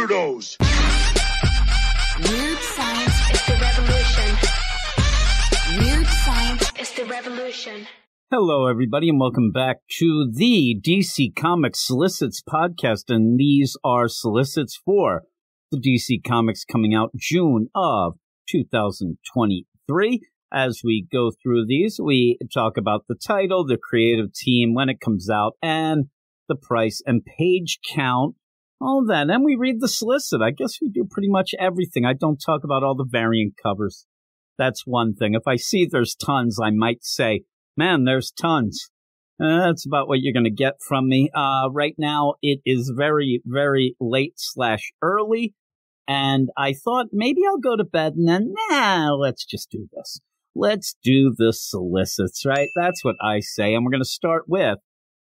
weirdos. Weird science is the revolution. Weird science is the revolution. Hello, everybody, and welcome back to the DC Comics Solicits podcast, and these are solicits for the DC Comics coming out June of 2023. As we go through these, we talk about the title, the creative team, when it comes out, and the price and page count, all that. And we read the solicit. I guess we do pretty much everything. I don't talk about all the variant covers. That's one thing. If I see there's tons, I might say, man, there's tons. That's about what you're going to get from me. Right now, it is very, very late/early. And I thought maybe I'll go to bed and then, let's just do this. Let's do the solicits, right? That's what I say. And we're going to start with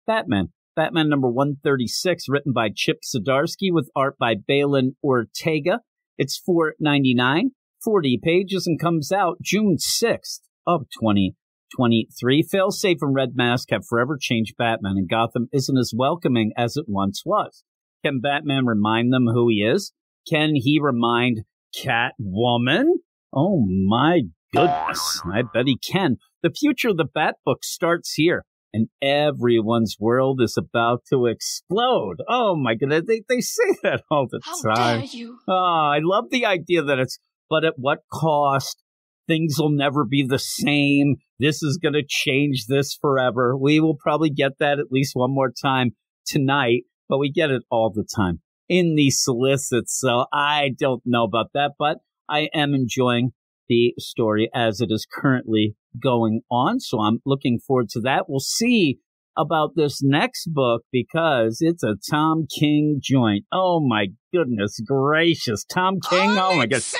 Batman. Batman number 136, written by Chip Zdarsky with art by Balin Ortega. It's $4.99, 40 pages, and comes out June 6th of 2023. Failsafe and Red Mask have forever changed Batman, and Gotham isn't as welcoming as it once was. Can Batman remind them who he is? Can he remind Catwoman? Oh my goodness, I bet he can. The future of the Batbook starts here, and everyone's world is about to explode. Oh my goodness, they say that all the time. How dare you? Oh, I love the idea that it's, but at what cost? Things will never be the same. This is going to change this forever. We will probably get that at least one more time tonight, but we get it all the time in these solicits. So I don't know about that, but I am enjoying the story as it is currently going on. So I'm looking forward to that. We'll see about this next book because it's a Tom King joint. Oh my goodness gracious. Tom King. Oh my goodness.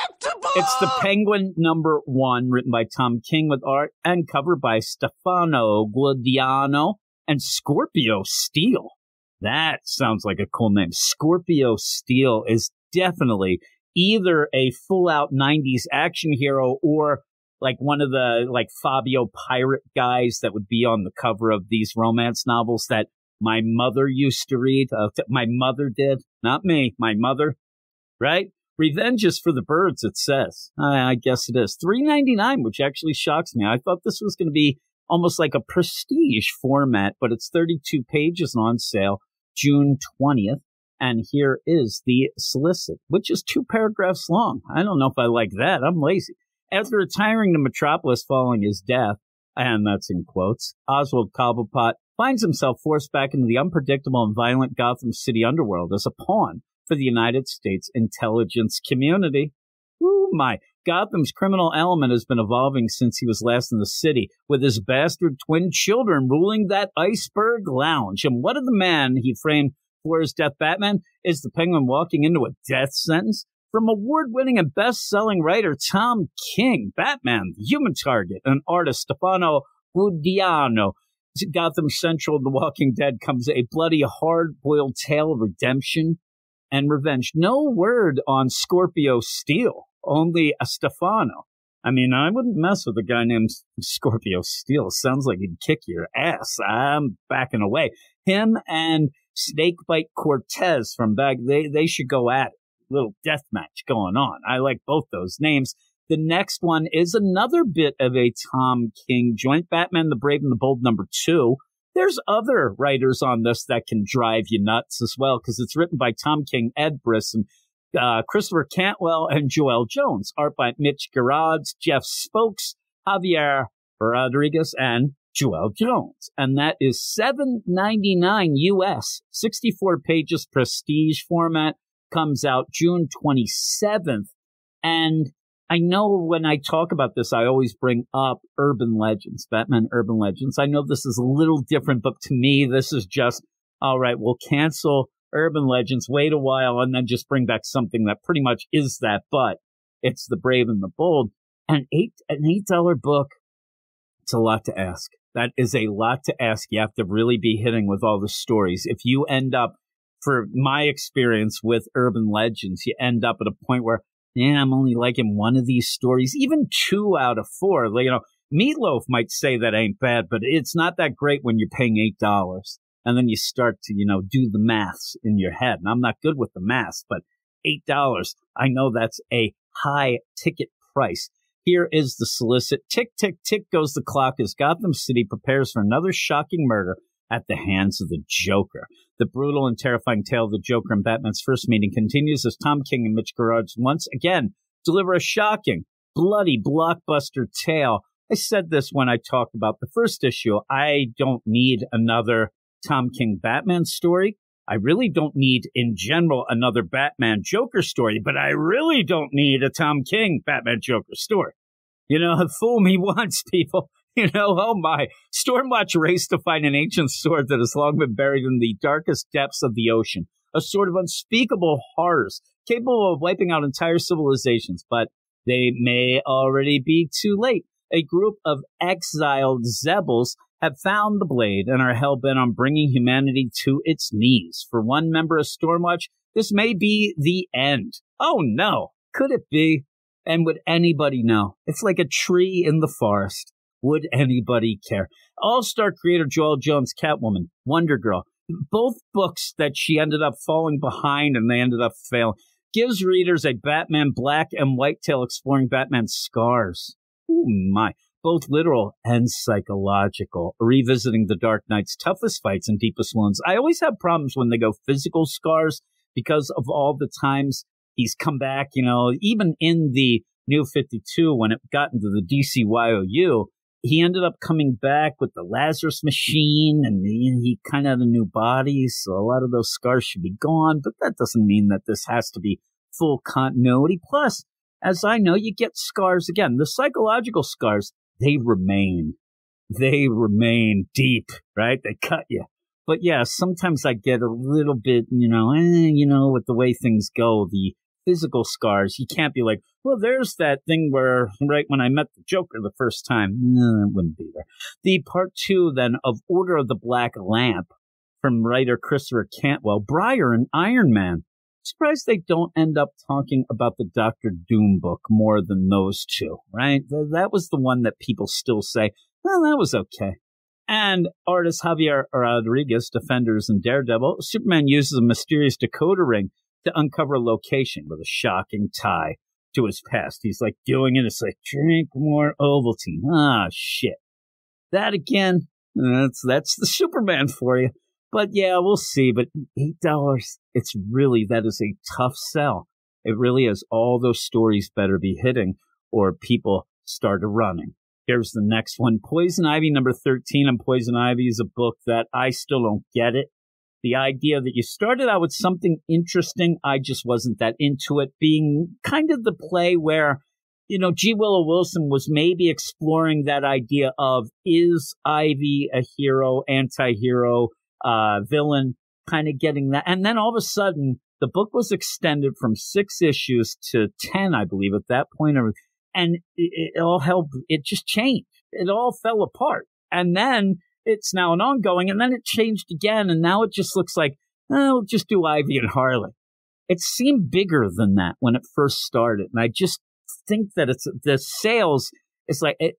It's the Penguin number 1, written by Tom King with art and cover by Stefano Guadiano and Scorpio Steel. That sounds like a cool name. Scorpio Steel is definitely either a full-out 90s action hero or like one of the Fabio pirate guys that would be on the cover of these romance novels that my mother used to read. My mother did. Not me. My mother. Right? Revenge is for the birds, it says. I guess it is. $3.99, which actually shocks me. I thought this was going to be almost like a prestige format, but it's 32 pages and on sale June 20th. And here is the solicit, which is 2 paragraphs long. I don't know if I like that. I'm lazy. After retiring to Metropolis following his death, and that's in quotes, Oswald Cobblepot finds himself forced back into the unpredictable and violent Gotham City underworld as a pawn for the United States intelligence community. Ooh, my. Gotham's criminal element has been evolving since he was last in the city, with his bastard twin children ruling that iceberg lounge. And what of the man he framed for his death, Batman? Is the Penguin walking into a death sentence? From award-winning and best-selling writer Tom King, Batman, the human target, and artist Stefano Guadiano. To Gotham Central, The Walking Dead comes a bloody, hard-boiled tale of redemption and revenge. No word on Scorpio Steel, only a Stefano. I mean, I wouldn't mess with a guy named Scorpio Steel. Sounds like he'd kick your ass. I'm backing away. Him and Snakebite Cortez from back, they should go at it. Little death match going on. I like both those names. The next one is another bit of a Tom King joint, Batman the Brave and the Bold number 2. There's other writers on this that can drive you nuts as well, because it's written by Tom King, Ed Brisson, Christopher Cantwell, and Joel Jones. Art by Mitch Gerads, Jeff Spokes, Javier Rodriguez, and Joel Jones. And that is $7.99 US, 64 pages, prestige format. Comes out June 27th. And I know when I talk about this, I always bring up Urban Legends, Batman Urban Legends. I know this is a little different, but to me, this is just, all right, we'll cancel Urban Legends, wait a while, and then just bring back something that pretty much is that, but it's the Brave and the Bold. And an $8 book, it's a lot to ask. That is a lot to ask. You have to really be hitting with all the stories. If you end up, for my experience with Urban Legends, you end up at a point where, I'm only liking one of these stories, even 2 out of 4. You know, Meatloaf might say that ain't bad, but it's not that great when you're paying $8. And then you start to, do the maths in your head. And I'm not good with the maths, but $8. I know that's a high ticket price. Here is the solicit. Tick, tick, tick goes the clock as Gotham City prepares for another shocking murder at the hands of the Joker. The brutal and terrifying tale of the Joker and Batman's first meeting continues as Tom King and Mitch Gerads once again deliver a shocking, bloody blockbuster tale. I said this when I talked about the first issue. I don't need another Tom King Batman story. I really don't need, in general, another Batman Joker story, but I really don't need a Tom King Batman Joker story. You know, fool me once, people. You know, oh my. Stormwatch raced to find an ancient sword that has long been buried in the darkest depths of the ocean. A sword of unspeakable horrors, capable of wiping out entire civilizations, but they may already be too late. A group of exiled Zebels have found the blade and are hell-bent on bringing humanity to its knees. For one member of Stormwatch, this may be the end. Oh no, could it be? And would anybody know? It's like a tree in the forest. Would anybody care? All-star creator Joelle Jones' Catwoman, Wonder Girl, both books that she ended up falling behind and they ended up failing, gives readers a Batman black and white tale exploring Batman's scars. Oh my. Both literal and psychological, revisiting the Dark Knight's toughest fights and deepest wounds. I always have problems when they go physical scars because of all the times he's come back, you know, even in the New 52, when it got into the DCYOU, he ended up coming back with the Lazarus machine and he kind of had a new body. So a lot of those scars should be gone, but that doesn't mean that this has to be full continuity. Plus, as I know, you get scars again. The psychological scars, they remain deep, right? They cut you. But yeah, sometimes I get a little bit, with the way things go, the physical scars, you can't be like, well, there's that thing where right when I met the Joker the first time, it wouldn't be there. The part 2 then of Order of the Black Lamp from writer Christopher Cantwell, Briar and Iron Man. Surprised they don't end up talking about the Doctor Doom book more than those two, right? That was the one that people still say, well, that was okay. And artist Javier Rodriguez, Defenders and Daredevil, Superman uses a mysterious decoder ring to uncover a location with a shocking tie to his past. He's like doing it. It's like, drink more Ovaltine. Ah, shit. That again, that's the Superman for you. But yeah, we'll see. But $8, that is a tough sell. It really is. All those stories better be hitting or people start running. Here's the next one. Poison Ivy number 13. And Poison Ivy is a book that I still don't get it. The idea that you started out with something interesting, I just wasn't that into it. Being kind of the play where, G. Willow Wilson was maybe exploring that idea of, is Ivy a hero, anti-hero, villain, kind of getting that. And then all of a sudden, the book was extended from 6 issues to 10, I believe, at that point. And it just changed. It all fell apart. And then it's now an ongoing, and then it changed again. And now it just looks like, we'll just do Ivy and Harley. It seemed bigger than that when it first started. And I just think that the sales,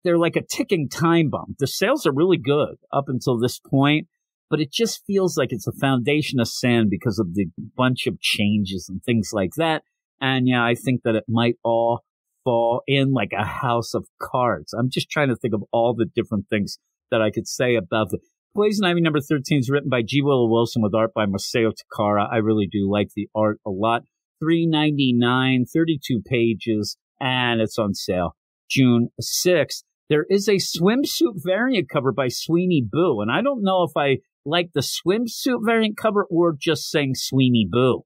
they're like a ticking time bomb. The sales are really good up until this point. But it just feels like it's a foundation of sand because of the bunch of changes and things like that. And yeah, I think that it might all fall in like a house of cards. I'm just trying to think of all the different things that I could say about it. Poison Ivy number 13 is written by G. Willow Wilson with art by Masao Takara. I really do like the art a lot. $3.99, 32 pages, and it's on sale June 6th. There is a swimsuit variant cover by Sweeney Boo, and I don't know if I like the swimsuit variant cover or just saying Sweeney Boo.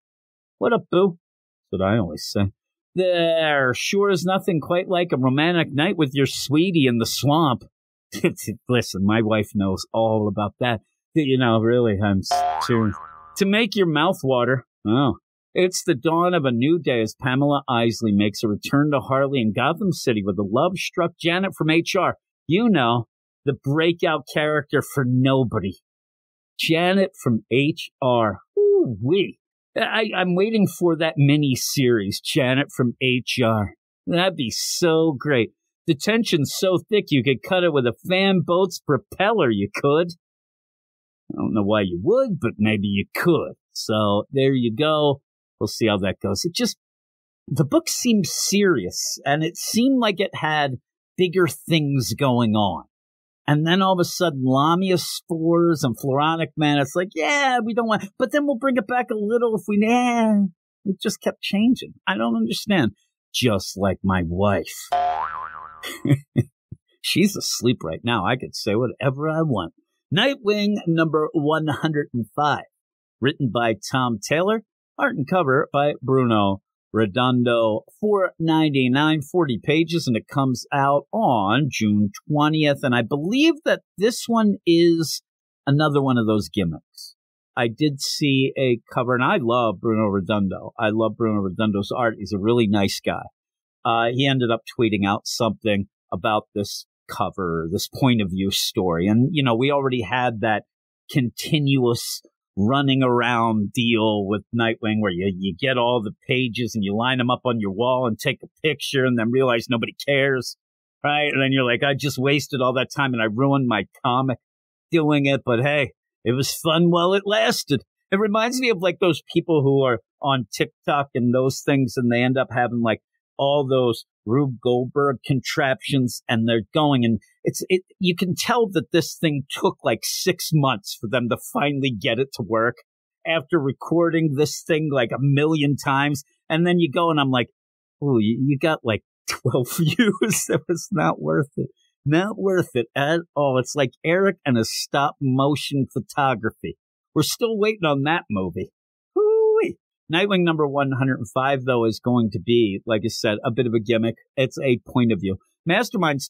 What up, Boo? That's what I always say. There sure is nothing quite like a romantic night with your sweetie in the swamp. Listen, my wife knows all about that. Really, to make your mouth water. Oh, it's the dawn of a new day as Pamela Isley makes a return to Harley in Gotham City with a love-struck Janet from HR. The breakout character for nobody. Janet from HR. Ooh-wee. I'm waiting for that mini-series, Janet from HR. That'd be so great. The tension's so thick you could cut it with a fan boat's propeller, you could. I don't know why you would, but maybe you could. So there you go. we'll see how that goes. The book seemed serious, and it seemed like it had bigger things going on. And then all of a sudden, Lamia spores and Floronic Man, it's like, yeah, we don't want, but then we'll bring it back a little if we, it just kept changing. I don't understand. Just like my wife. She's asleep right now. I could say whatever I want. Nightwing number 105. Written by Tom Taylor. Art and cover by Bruno Redondo. $4.99, 40 pages, and it comes out on June 20th. And I believe that this one is another one of those gimmicks. I did see a cover, and I love Bruno Redondo. I love Bruno Redondo's art. He's a really nice guy. He ended up tweeting out something about this cover, this point of view story. And, you know, we already had that continuous running around deal with Nightwing where you get all the pages and you line them up on your wall and take a picture and then realize nobody cares, right? And then you're like, I just wasted all that time and I ruined my comic doing it. But hey, it was fun while it lasted. It reminds me of like those people who are on TikTok and those things, and they end up having like all those Rube Goldberg contraptions, and they're going, and you can tell that this thing took like 6 months for them to finally get it to work after recording this thing like 1 million times. And then you go, and I'm like, oh, you got like 12 views. It was not worth it. Not worth it at all. It's like Eric and a stop motion photography. We're still waiting on that movie. Woo-wee. Nightwing number 105, though, is going to be, like I said, a bit of a gimmick. It's a point of view. Masterminds,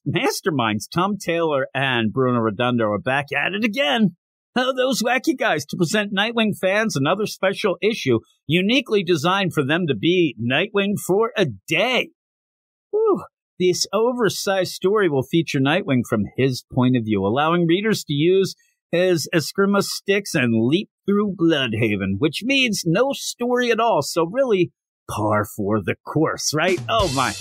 Tom Taylor and Bruno Redondo are back at it again. Oh, those wacky guys to present Nightwing fans another special issue uniquely designed for them to be Nightwing for a day. Whew. This oversized story will feature Nightwing from his point of view, allowing readers to use his Eskrima sticks and leap through Bloodhaven, which means no story at all. So really, par for the course, right? Oh my.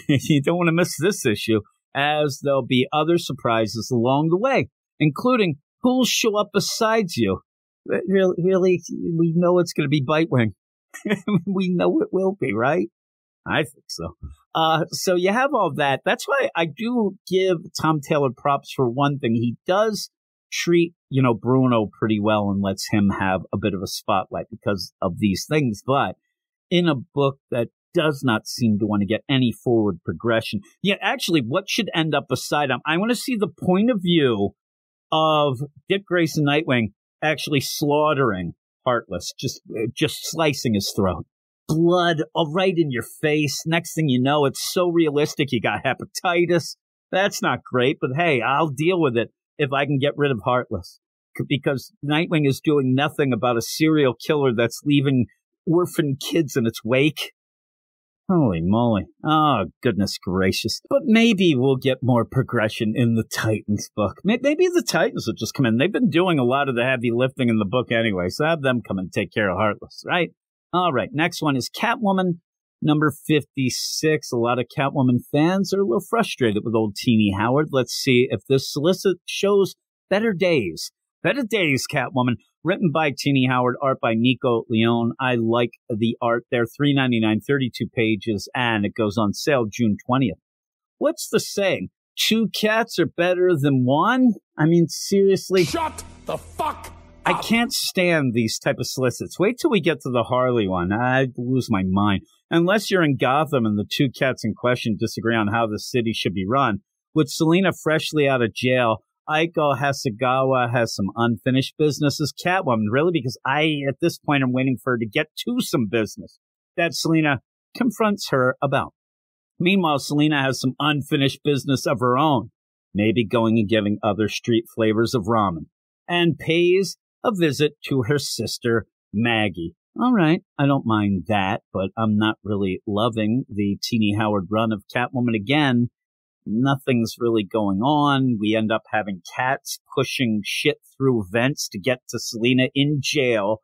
You don't want to miss this issue, as there'll be other surprises along the way, including who'll show up besides you. Really, we know it's going to be Bitewing. We know it will be, right? I think so. So you have all that. That's why I do give Tom Taylor props for one thing. He does treat, Bruno pretty well and lets him have a bit of a spotlight because of these things. But in a book that does not seem to want to get any forward progression. Yeah, actually, what should end up beside him? I want to see the point of view of Dick Grayson Nightwing actually slaughtering Heartless, just slicing his throat. Blood right in your face. Next thing you know, it's so realistic. You got hepatitis. That's not great, but hey, I'll deal with it if I can get rid of Heartless. Because Nightwing is doing nothing about a serial killer that's leaving orphan kids in its wake. Holy moly. Oh, goodness gracious. But maybe we'll get more progression in the Titans book. Maybe the Titans will just come in. They've been doing a lot of the heavy lifting in the book anyway, so have them come and take care of Heartless, right? All right, next one is Catwoman, number 56. A lot of Catwoman fans are a little frustrated with old Teenie Howard. Let's see if this solicit shows better days. Better days, Catwoman. Written by Teenie Howard, art by Nico Leone. I like the art there. $3.99, 32 pages, and it goes on sale June 20th. What's the saying? 2 cats are better than one? I mean, seriously? Shut the fuck up! I can't stand these type of solicits. Wait till we get to the Harley one. I'd lose my mind. Unless you're in Gotham and the 2 cats in question disagree on how the city should be run. With Selina freshly out of jail, Aiko Hasegawa has some unfinished business as Catwoman. Really? Because at this point, I'm waiting for her to get to some business that Selina confronts her about. Meanwhile, Selina has some unfinished business of her own. Maybe going and giving other street flavors of ramen. And pays a visit to her sister, Maggie. All right, I don't mind that, but I'm not really loving the Teenie Howard run of Catwoman again. Nothing's really going on. We end up having cats pushing shit through vents to get to Selina in jail,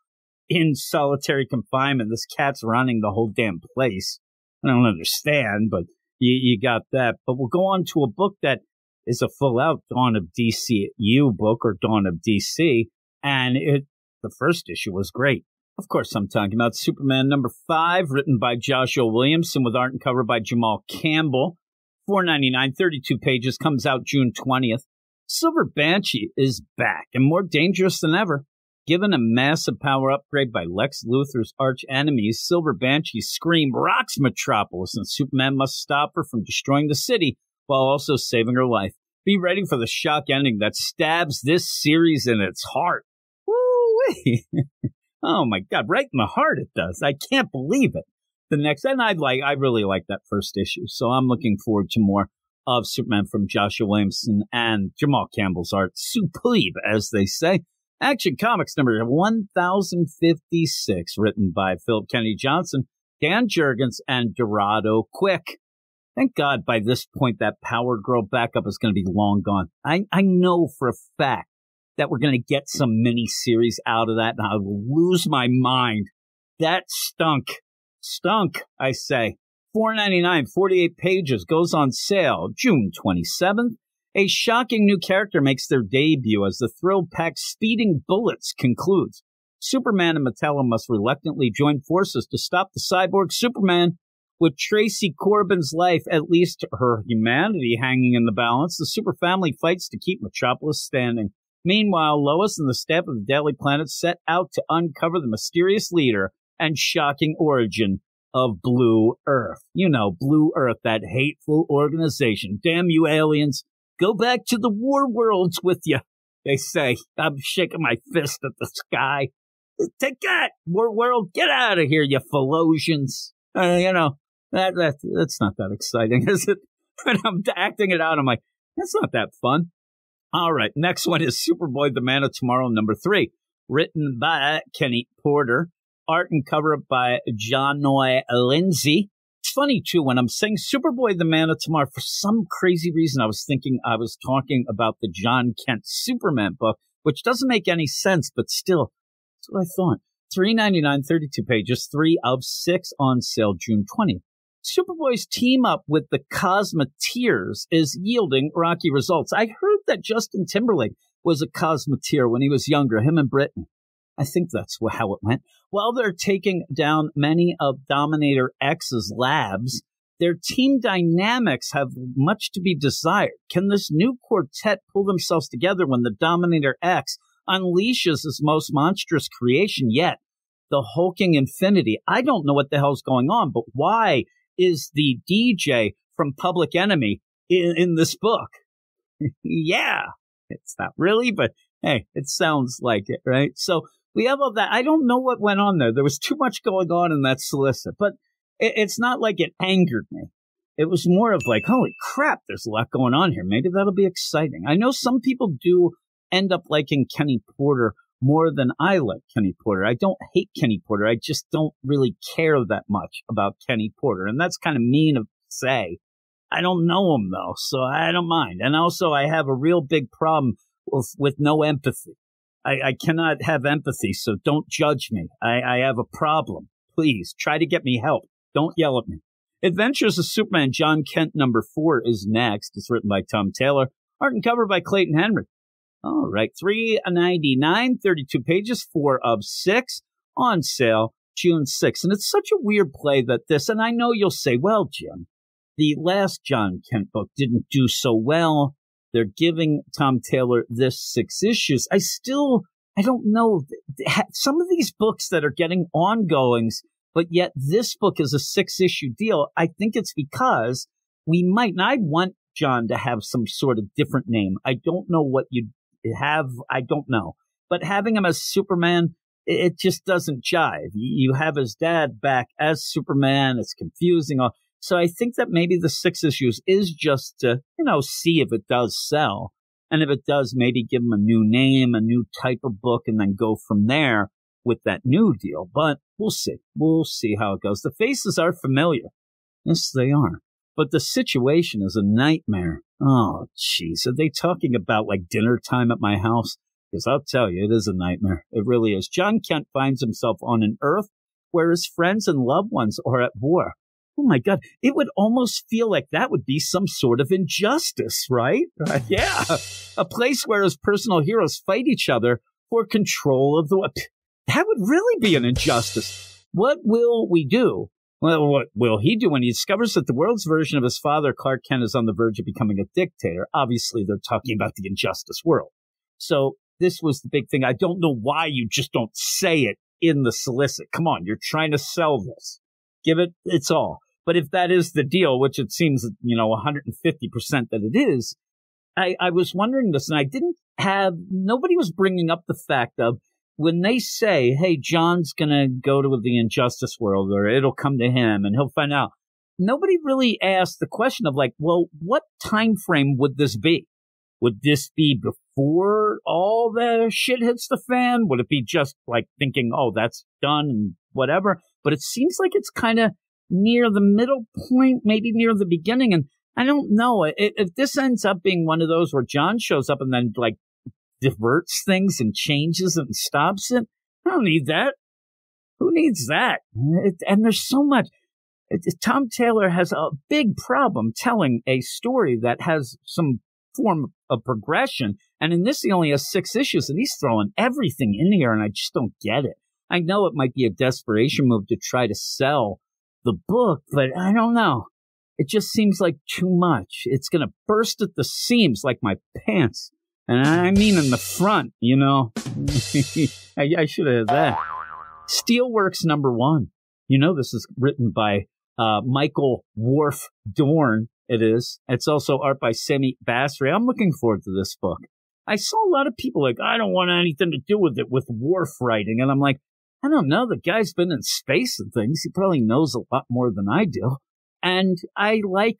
in solitary confinement. This cat's running the whole damn place. I don't understand, but you got that. But we'll go on to a book that is a full-out Dawn of DCU book, or Dawn of DC, and the first issue was great. Of course, I'm talking about Superman number 5, written by Joshua Williamson with art and cover by Jamal Campbell. $4.99, 32 pages, comes out June 20th. Silver Banshee is back and more dangerous than ever. Given a massive power upgrade by Lex Luthor's arch enemies, Silver Banshee's scream rocks Metropolis, and Superman must stop her from destroying the city while also saving her life. Be ready for the shock ending that stabs this series in its heart. Woo-wee! Oh my God, right in the heart it does. I can't believe it. The next, and I really like that first issue, so I'm looking forward to more of Superman from Joshua Williamson and Jamal Campbell's art. Superb, as they say. Action Comics number 1056, written by Philip Kennedy Johnson, Dan Jurgens, and Dorado Quick. Thank God by this point that Power Girl backup is going to be long gone. I know for a fact that we're going to get some mini-series out of that, and I will lose my mind. That stunk. Stunk, I say. $4.99, 48 pages, goes on sale June 27th. A shocking new character makes their debut as the thrill-packed Speeding Bullets concludes. Superman and Metallo must reluctantly join forces to stop the cyborg Superman. With Tracy Corbin's life, at least her humanity, hanging in the balance, the Super Family fights to keep Metropolis standing. Meanwhile, Lois and the staff of the Daily Planet set out to uncover the mysterious leader and shocking origin of Blue Earth. You know, Blue Earth, that hateful organization. Damn you, aliens. Go back to the war worlds with you, they say. I'm shaking my fist at the sky. Take that, war world. Get out of here, you Philosians. You know, that's not that exciting, is it? When I'm acting it out, I'm like, that's not that fun. All right, next one is Superboy, the Man of Tomorrow, number 3, written by Kenny Porter, art and cover by Jonoy Lindsay. It's funny, too, when I'm saying Superboy, the Man of Tomorrow, for some crazy reason, I was thinking I was talking about the John Kent Superman book, which doesn't make any sense, but still, that's what I thought. $3.99, 32 pages, 3 of 6 on sale June 20th. Superboy's team up with the Cosmeteers is yielding rocky results. I heard that Justin Timberlake was a Cosmeteer when he was younger, him and Britney. I think that's how it went. While they're taking down many of Dominator X's labs, their team dynamics have much to be desired. Can this new quartet pull themselves together when the Dominator X unleashes his most monstrous creation yet, the hulking Infinity? I don't know what the hell's going on, but why is the DJ from Public Enemy in this book? Yeah, it's not really, but hey, it sounds like it, right? So we have all that. I don't know what went on there. There was too much going on in that solicit, but it's not like it angered me. It was more of like, holy crap, there's a lot going on here. Maybe that'll be exciting. I know some people do end up liking Kenny Porter more than I like Kenny Porter. I don't hate Kenny Porter. I just don't really care that much about Kenny Porter. And that's kind of mean to say. I don't know him, though, so I don't mind. And also, I have a real big problem with no empathy. I cannot have empathy, so don't judge me. I have a problem. Please, try to get me help. Don't yell at me. Adventures of Superman John Kent number 4 is next. It's written by Tom Taylor. Art and cover by Clayton Henry. All right, $3.99, 32 pages, 4 of 6, on sale June 6th. And it's such a weird play that this, and I know you'll say, well, Jim, the last John Kent book didn't do so well. They're giving Tom Taylor this 6 issues. I don't know. Some of these books that are getting ongoings, but yet this book is a 6-issue deal, I think it's because we might, and I want John to have some sort of different name. I don't know what you'd have. I don't know. But having him as Superman, it just doesn't jive. You have his dad back as Superman. It's confusing. So I think that maybe the 6 issues is just to, see if it does sell. And if it does, maybe give him a new name, a new type of book, and then go from there with that new deal. But we'll see. We'll see how it goes. The faces are familiar. Yes, they are. But the situation is a nightmare. Oh, jeez. Are they talking about like dinner time at my house? Because I'll tell you, it is a nightmare. It really is. John Kent finds himself on an Earth where his friends and loved ones are at war. Oh, my God. It would almost feel like that would be some sort of injustice, right? Yeah. A place where his personal heroes fight each other for control of the... That would really be an injustice. What will we do? Well, what will he do when he discovers that the world's version of his father, Clark Kent, is on the verge of becoming a dictator? Obviously, they're talking about the Injustice world. So this was the big thing. I don't know why you just don't say it in the solicit. Come on, you're trying to sell this. Give it its all. But if that is the deal, which it seems, 150% that it is, I was wondering this, and nobody was bringing up the fact of, when they say, hey, John's going to go to the Injustice world, or it'll come to him and he'll find out, nobody really asked the question of like, well, what time frame would this be? Would this be before all the shit hits the fan? Would it be just like thinking, oh, that's done and whatever? But it seems like it's kind of near the middle point, maybe near the beginning. And I don't know if this ends up being one of those where John shows up and then like diverts things and changes it and stops it. I don't need that. Who needs that? And there's so much. Tom Taylor has a big problem telling a story that has some form of progression. And in this, he only has 6 issues, and he's throwing everything in here, and I just don't get it. I know it might be a desperation move to try to sell the book, but I don't know. It just seems like too much. It's going to burst at the seams like my pants. And I mean in the front, I should have had that. Steelworks #1. This is written by Michael Worf Dorn. It is. It's also art by Sammy Basri. I'm looking forward to this book. I saw a lot of people like, I don't want anything to do with it, with Worf writing. And I'm like, I don't know. The guy's been in space and things. He probably knows a lot more than I do. And I like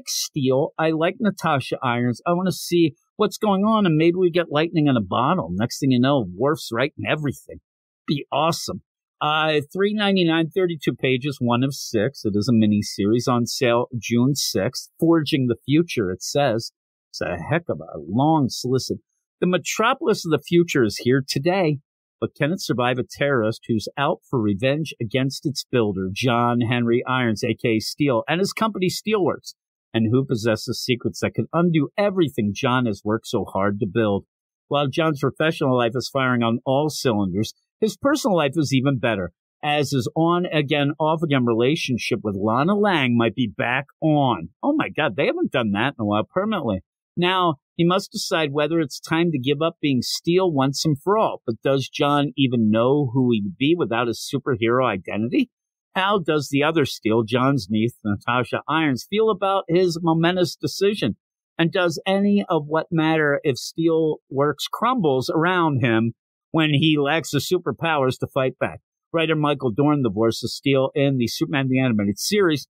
Steel. I like Natasha Irons. I want to see what's going on, and maybe we get lightning in a bottle. Next thing you know, Worf's writing everything. Be awesome. $3.99, 32 pages, 1 of 6. It is a mini series on sale June 6th. Forging the Future, it says. It's a heck of a long solicit. The metropolis of the future is here today, but can it survive a terrorist who's out for revenge against its builder, John Henry Irons, a.k.a. Steel, and his company Steelworks, and who possesses secrets that can undo everything John has worked so hard to build? While John's professional life is firing on all cylinders, his personal life is even better, as his on-again, off-again relationship with Lana Lang might be back on. Oh my God, they haven't done that in a while permanently. Now, he must decide whether it's time to give up being Steel once and for all. But does John even know who he would be without his superhero identity? How does the other Steel, John's niece, Natasha Irons, feel about his momentous decision? And does any of what matter if Steelworks crumbles around him when he lacks the superpowers to fight back? Writer Michael Dorn, the voice of Steel in the Superman the Animated Series,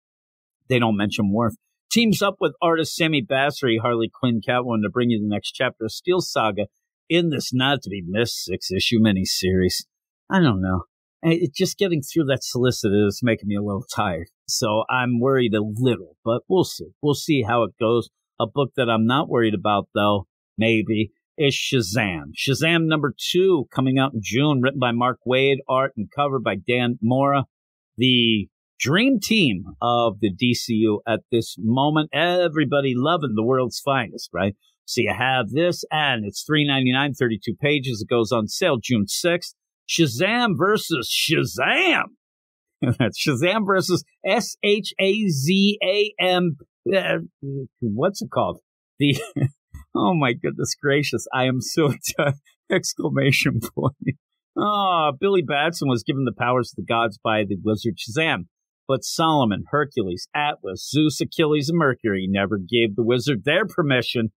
they don't mention Worf, teams up with artist Sammy Basri, Harley Quinn, Catwoman to bring you the next chapter of Steel Saga in this not-to-be-missed 6-issue miniseries. I don't know. Just getting through that solicit is making me a little tired. So I'm worried a little, but we'll see. We'll see how it goes. A book that I'm not worried about, though, maybe, is Shazam. Shazam #2 coming out in June, written by Mark Waid, art and cover by Dan Mora. The dream team of the DCU at this moment. Everybody loving the world's finest, right? So you have this, and it's $3.99, 32 pages. It goes on sale June 6th. Shazam versus Shazam. That's Shazam versus SHAZAM. What's it called? Oh my goodness gracious. I am so exclamation point. Billy Batson was given the powers of the gods by the wizard Shazam. But Solomon, Hercules, Atlas, Zeus, Achilles, and Mercury never gave the wizard their permission.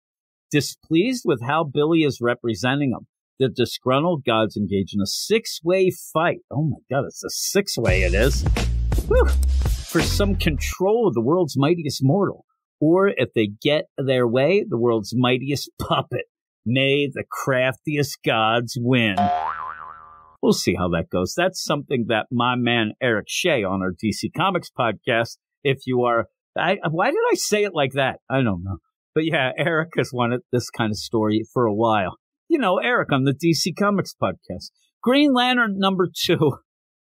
Displeased with how Billy is representing them, the disgruntled gods engage in a 6-way fight. Oh my God, it's a 6-way it is. Whew. For some control of the world's mightiest mortal. Or if they get their way, the world's mightiest puppet. May the craftiest gods win. We'll see how that goes. That's something that my man Eric Shea on our DC Comics podcast, if you are... why did I say it like that? I don't know. But yeah, Eric has wanted this kind of story for a while. You know, Eric on the DC Comics podcast. Green Lantern #2,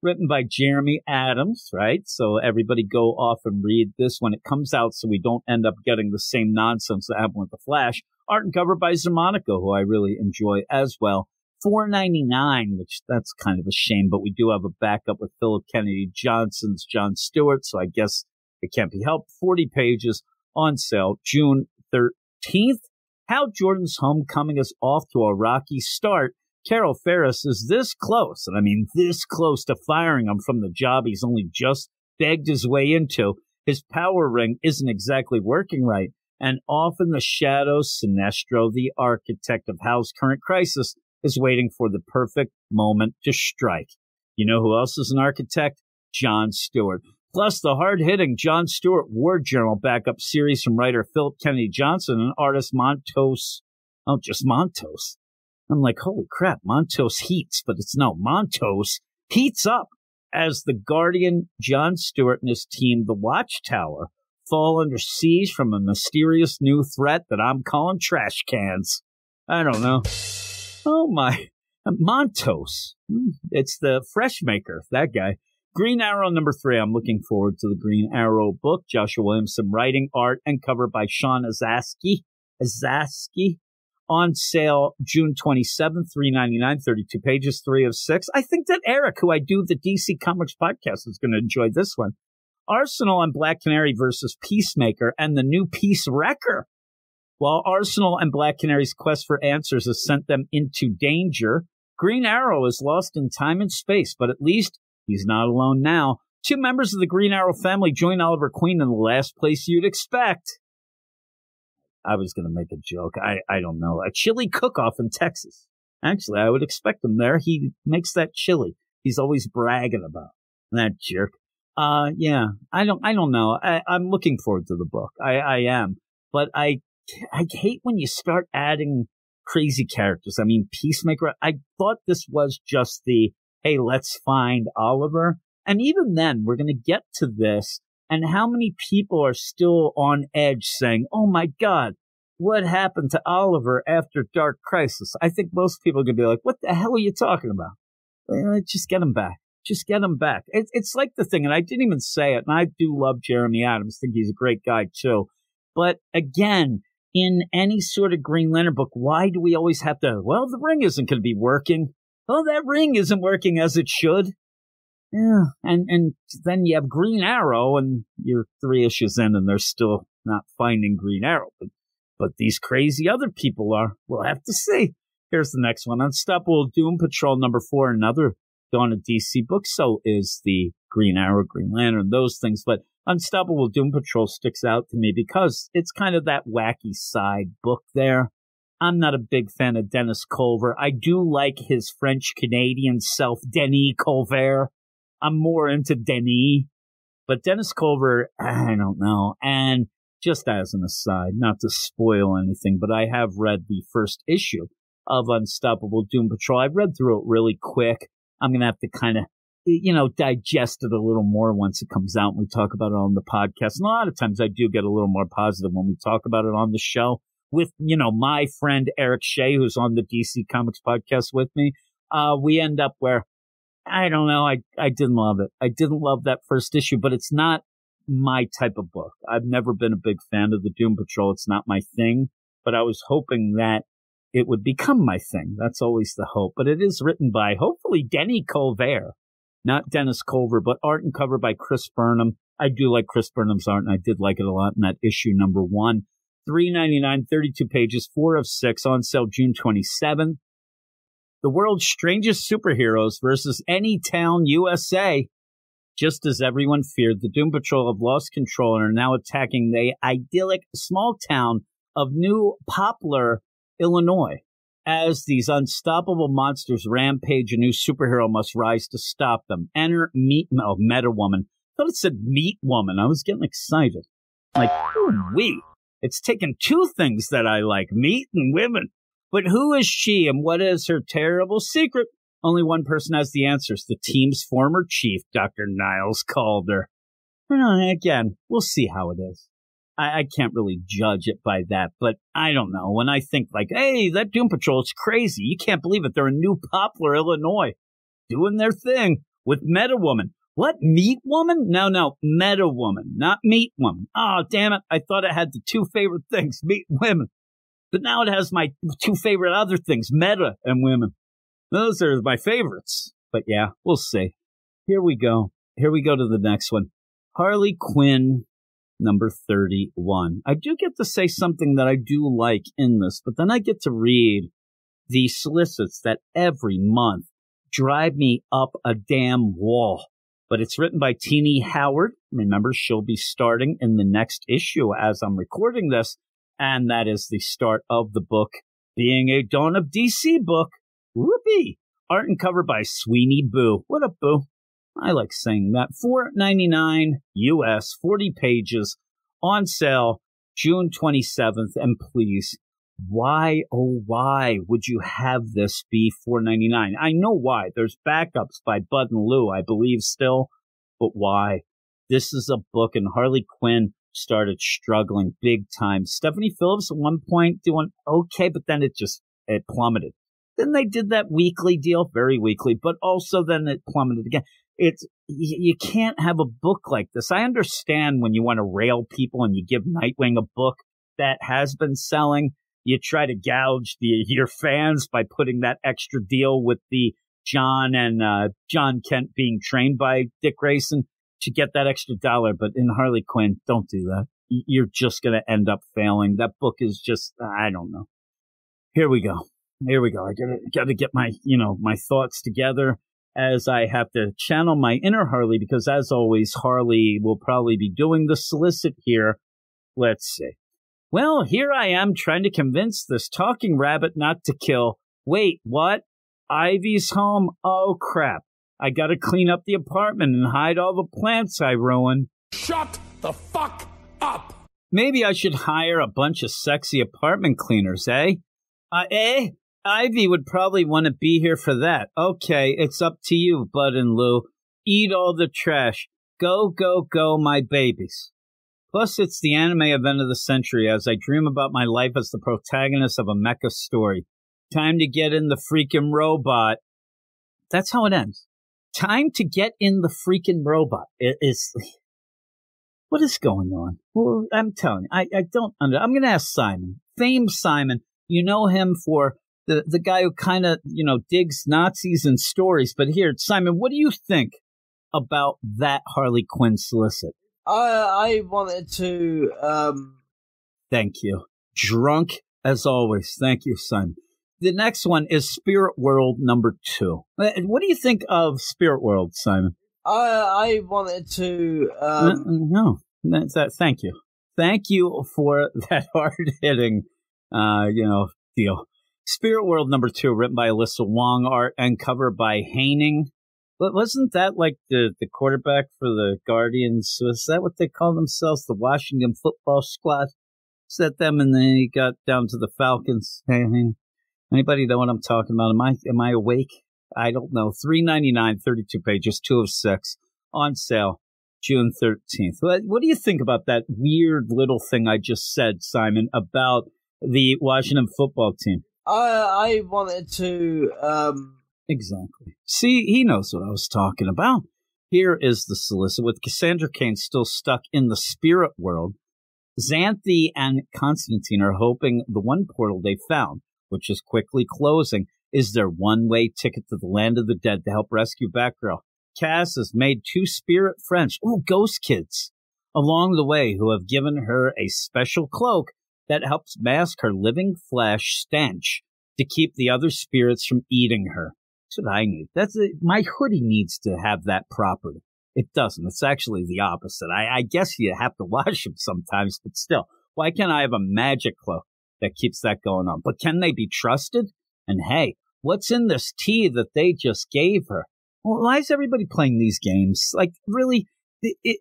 written by Jeremy Adams, right? So everybody go off and read this when it comes out so we don't end up getting the same nonsense that happened with The Flash. Art and cover by Zamonica, who I really enjoy as well. $4.99, which that's kind of a shame, but we do have a backup with Philip Kennedy Johnson's Jon Stewart, so I guess it can't be helped. 40 pages on sale June 13th. Hal Jordan's homecoming is off to a rocky start. Carol Ferris is this close, and I mean this close to firing him from the job he's only just begged his way into. His power ring isn't exactly working right, and off in the shadows, Sinestro, the architect of Hal's current crisis, is waiting for the perfect moment to strike. You know who else is an architect? Jon Stewart. Plus the hard-hitting Jon Stewart War Journal backup series from writer Philip Kennedy Johnson and artist Montos. Oh, just Montos. I'm like, holy crap, Montos heats, but it's no, Montos heats up as the Guardian, Jon Stewart, and his team, the Watchtower, fall under siege from a mysterious new threat that I'm calling trash cans. I don't know. Oh my, Montos. It's the fresh maker, that guy. Green Arrow number 3. I'm looking forward to the Green Arrow book. Joshua Williamson writing, art, and cover by Sean Azaski. On sale June 27th, $3.99, 32 pages, 3 of 6. I think that Eric, who I do the DC Comics podcast, is going to enjoy this one. Arsenal and Black Canary versus Peacemaker and the new Peace Wrecker. While Arsenal and Black Canary's quest for answers has sent them into danger, Green Arrow is lost in time and space, but at least he's not alone now. 2 members of the Green Arrow family join Oliver Queen in the last place you'd expect. I was going to make a joke. I don't know. A chili cook-off in Texas. Actually, I would expect him there. He makes that chili. He's always bragging about that jerk. Yeah, I don't know. I'm looking forward to the book. I am. But I hate when you start adding crazy characters. I mean, Peacemaker, I thought this was just the, hey, let's find Oliver. And even then, we're going to get to this. And how many people are still on edge saying, oh, my God, what happened to Oliver after Dark Crisis? I think most people are going to be like, what the hell are you talking about? Just get him back. Just get him back. It's like the thing, and I didn't even say it, and I do love Jeremy Adams. I think he's a great guy, too. But again, in any sort of Green Lantern book, why do we always have to, well, the ring isn't going to be working. Oh, that ring isn't working as it should. Yeah, and then you have Green Arrow, and you're 3 issues in, and they're still not finding Green Arrow. But these crazy other people are. We'll have to see. Here's the next one. Unstoppable Doom Patrol number 4, another Dawn of DC book. So is the Green Arrow, Green Lantern, those things. But Unstoppable Doom Patrol sticks out to me because it's kind of that wacky side book there. I'm not a big fan of Dennis Culver. I do like his French-Canadian self, Denis Colvert. I'm more into Denis, but Dennis Culver, I don't know. And just as an aside, not to spoil anything, but I have read the first issue of Unstoppable Doom Patrol. I've read through it really quick. I'm going to have to kind of, digest it a little more once it comes out and we talk about it on the podcast. And a lot of times I do get a little more positive when we talk about it on the show with, my friend Eric Shea, who's on the DC Comics podcast with me. We end up where, I don't know. I didn't love it. I didn't love that first issue, but it's not my type of book. I've never been a big fan of the Doom Patrol. It's not my thing, but I was hoping that it would become my thing. That's always the hope. But it is written by, hopefully, Denis Colvert, not Dennis Culver, but art and cover by Chris Burnham. I do like Chris Burnham's art, and I did like it a lot in that issue number 1. $3.99, 32 pages, 4 of 6, on sale June 27th. The world's strangest superheroes versus Anytown, USA. Just as everyone feared, the Doom Patrol have lost control and are now attacking the idyllic small town of New Poplar, Illinois. As these unstoppable monsters rampage, a new superhero must rise to stop them. Enter Meta Woman. I thought it said Meat Woman. I was getting excited. Like, ooh-wee. It's taken 2 things that I like, meat and women. But who is she and what is her terrible secret? Only one person has the answers, the team's former chief, Dr. Niles Calder. Again, we'll see how it is. I can't really judge it by that, but I don't know. When I think like, hey, that Doom Patrol is crazy. You can't believe it. They're in New Poplar, Illinois, doing their thing with Meta Woman. What, Meat Woman? No, Meta Woman, not Meat Woman. Oh, damn it. I thought it had the 2 favorite things, meat and women. But now it has my 2 favorite other things, meta and women. Those are my favorites. But yeah, we'll see. Here we go. Here we go to the next one. Harley Quinn number 31. I do get to say something that I do like in this, but then I get to read the solicits that every month drive me up a damn wall. But it's written by Teenie Howard. Remember, she'll be starting in the next issue as I'm recording this, and that is the start of the book being a Dawn of DC book. Whoopee! Art and cover by Sweeney Boo. What up, Boo? I like saying that. $4.99 US, 40 pages, on sale June 27th. And please, why, oh why would you have this be $4.99? I know why. There's backups by Bud and Lou, I believe still. But why? This is a book, and Harley Quinn started struggling big time. Stephanie Phillips at one point doing okay, but then it plummeted. Then they did that weekly deal, very weekly, but also then it plummeted again. You can't have a book like this. I understand when you want to rail people and you give Nightwing a book that has been selling. You try to gouge your fans by putting that extra deal with the John Kent being trained by Dick Grayson to get that extra $1. But in Harley Quinn, don't do that. You're just going to end up failing. That book is just, I don't know. Here we go. I gotta get my thoughts together as I have to channel my inner Harley, because as always, Harley will probably be doing the solicit here. Let's see. Well, here I am trying to convince this talking rabbit not to kill. Wait, what? Ivy's home? Oh, crap. I gotta clean up the apartment and hide all the plants I ruined. Shut the fuck up! Maybe I should hire a bunch of sexy apartment cleaners, eh? Ivy would probably want to be here for that. Okay, it's up to you, Bud and Lou. Eat all the trash. Go, go, go, my babies. Plus, it's the anime event of the century as I dream about my life as the protagonist of a mecha story. Time to get in the freaking robot. That's how it ends. Time to get in the freaking robot. What is going on? Well, I'm telling you, I don't I'm going to ask Simon. Famed Simon. You know him for the guy who kind of, digs Nazis and stories. But here, Simon, what do you think about that Harley Quinn solicit? I wanted to... Thank you. Drunk as always. Thank you, Simon. The next one is Spirit World number 2. What do you think of Spirit World, Simon? I wanted to... No. Thank you. Thank you for that hard-hitting, deal. Spirit World number 2, written by Alyssa Wong, art and cover by Haining. But wasn't that like the quarterback for the Guardians? Was that what they call themselves? The Washington Football Squad? Set them and then he got down to the Falcons. Anybody know what I'm talking about? Am I awake? I don't know. $3.99, 32 pages, 2 of 6, on sale June 13th. What do you think about that weird little thing I just said, Simon, about the Washington football team? I wanted to... Exactly. See, he knows what I was talking about. Here is the solicit with Cassandra Cain still stuck in the spirit world. Xanthi and Constantine are hoping the one portal they found, which is quickly closing, is their one-way ticket to the land of the dead to help rescue Batgirl. Cass has made 2 spirit friends, ghost kids, along the way who have given her a special cloak that helps mask her living flesh stench to keep the other spirits from eating her. That's what I need. My hoodie needs to have that property. It doesn't. It's actually the opposite. I guess you have to wash them sometimes, but still, why can't I have a magic cloak that keeps that going on? But can they be trusted? And hey, what's in this tea that they just gave her? Well, why is everybody playing these games? Like, really,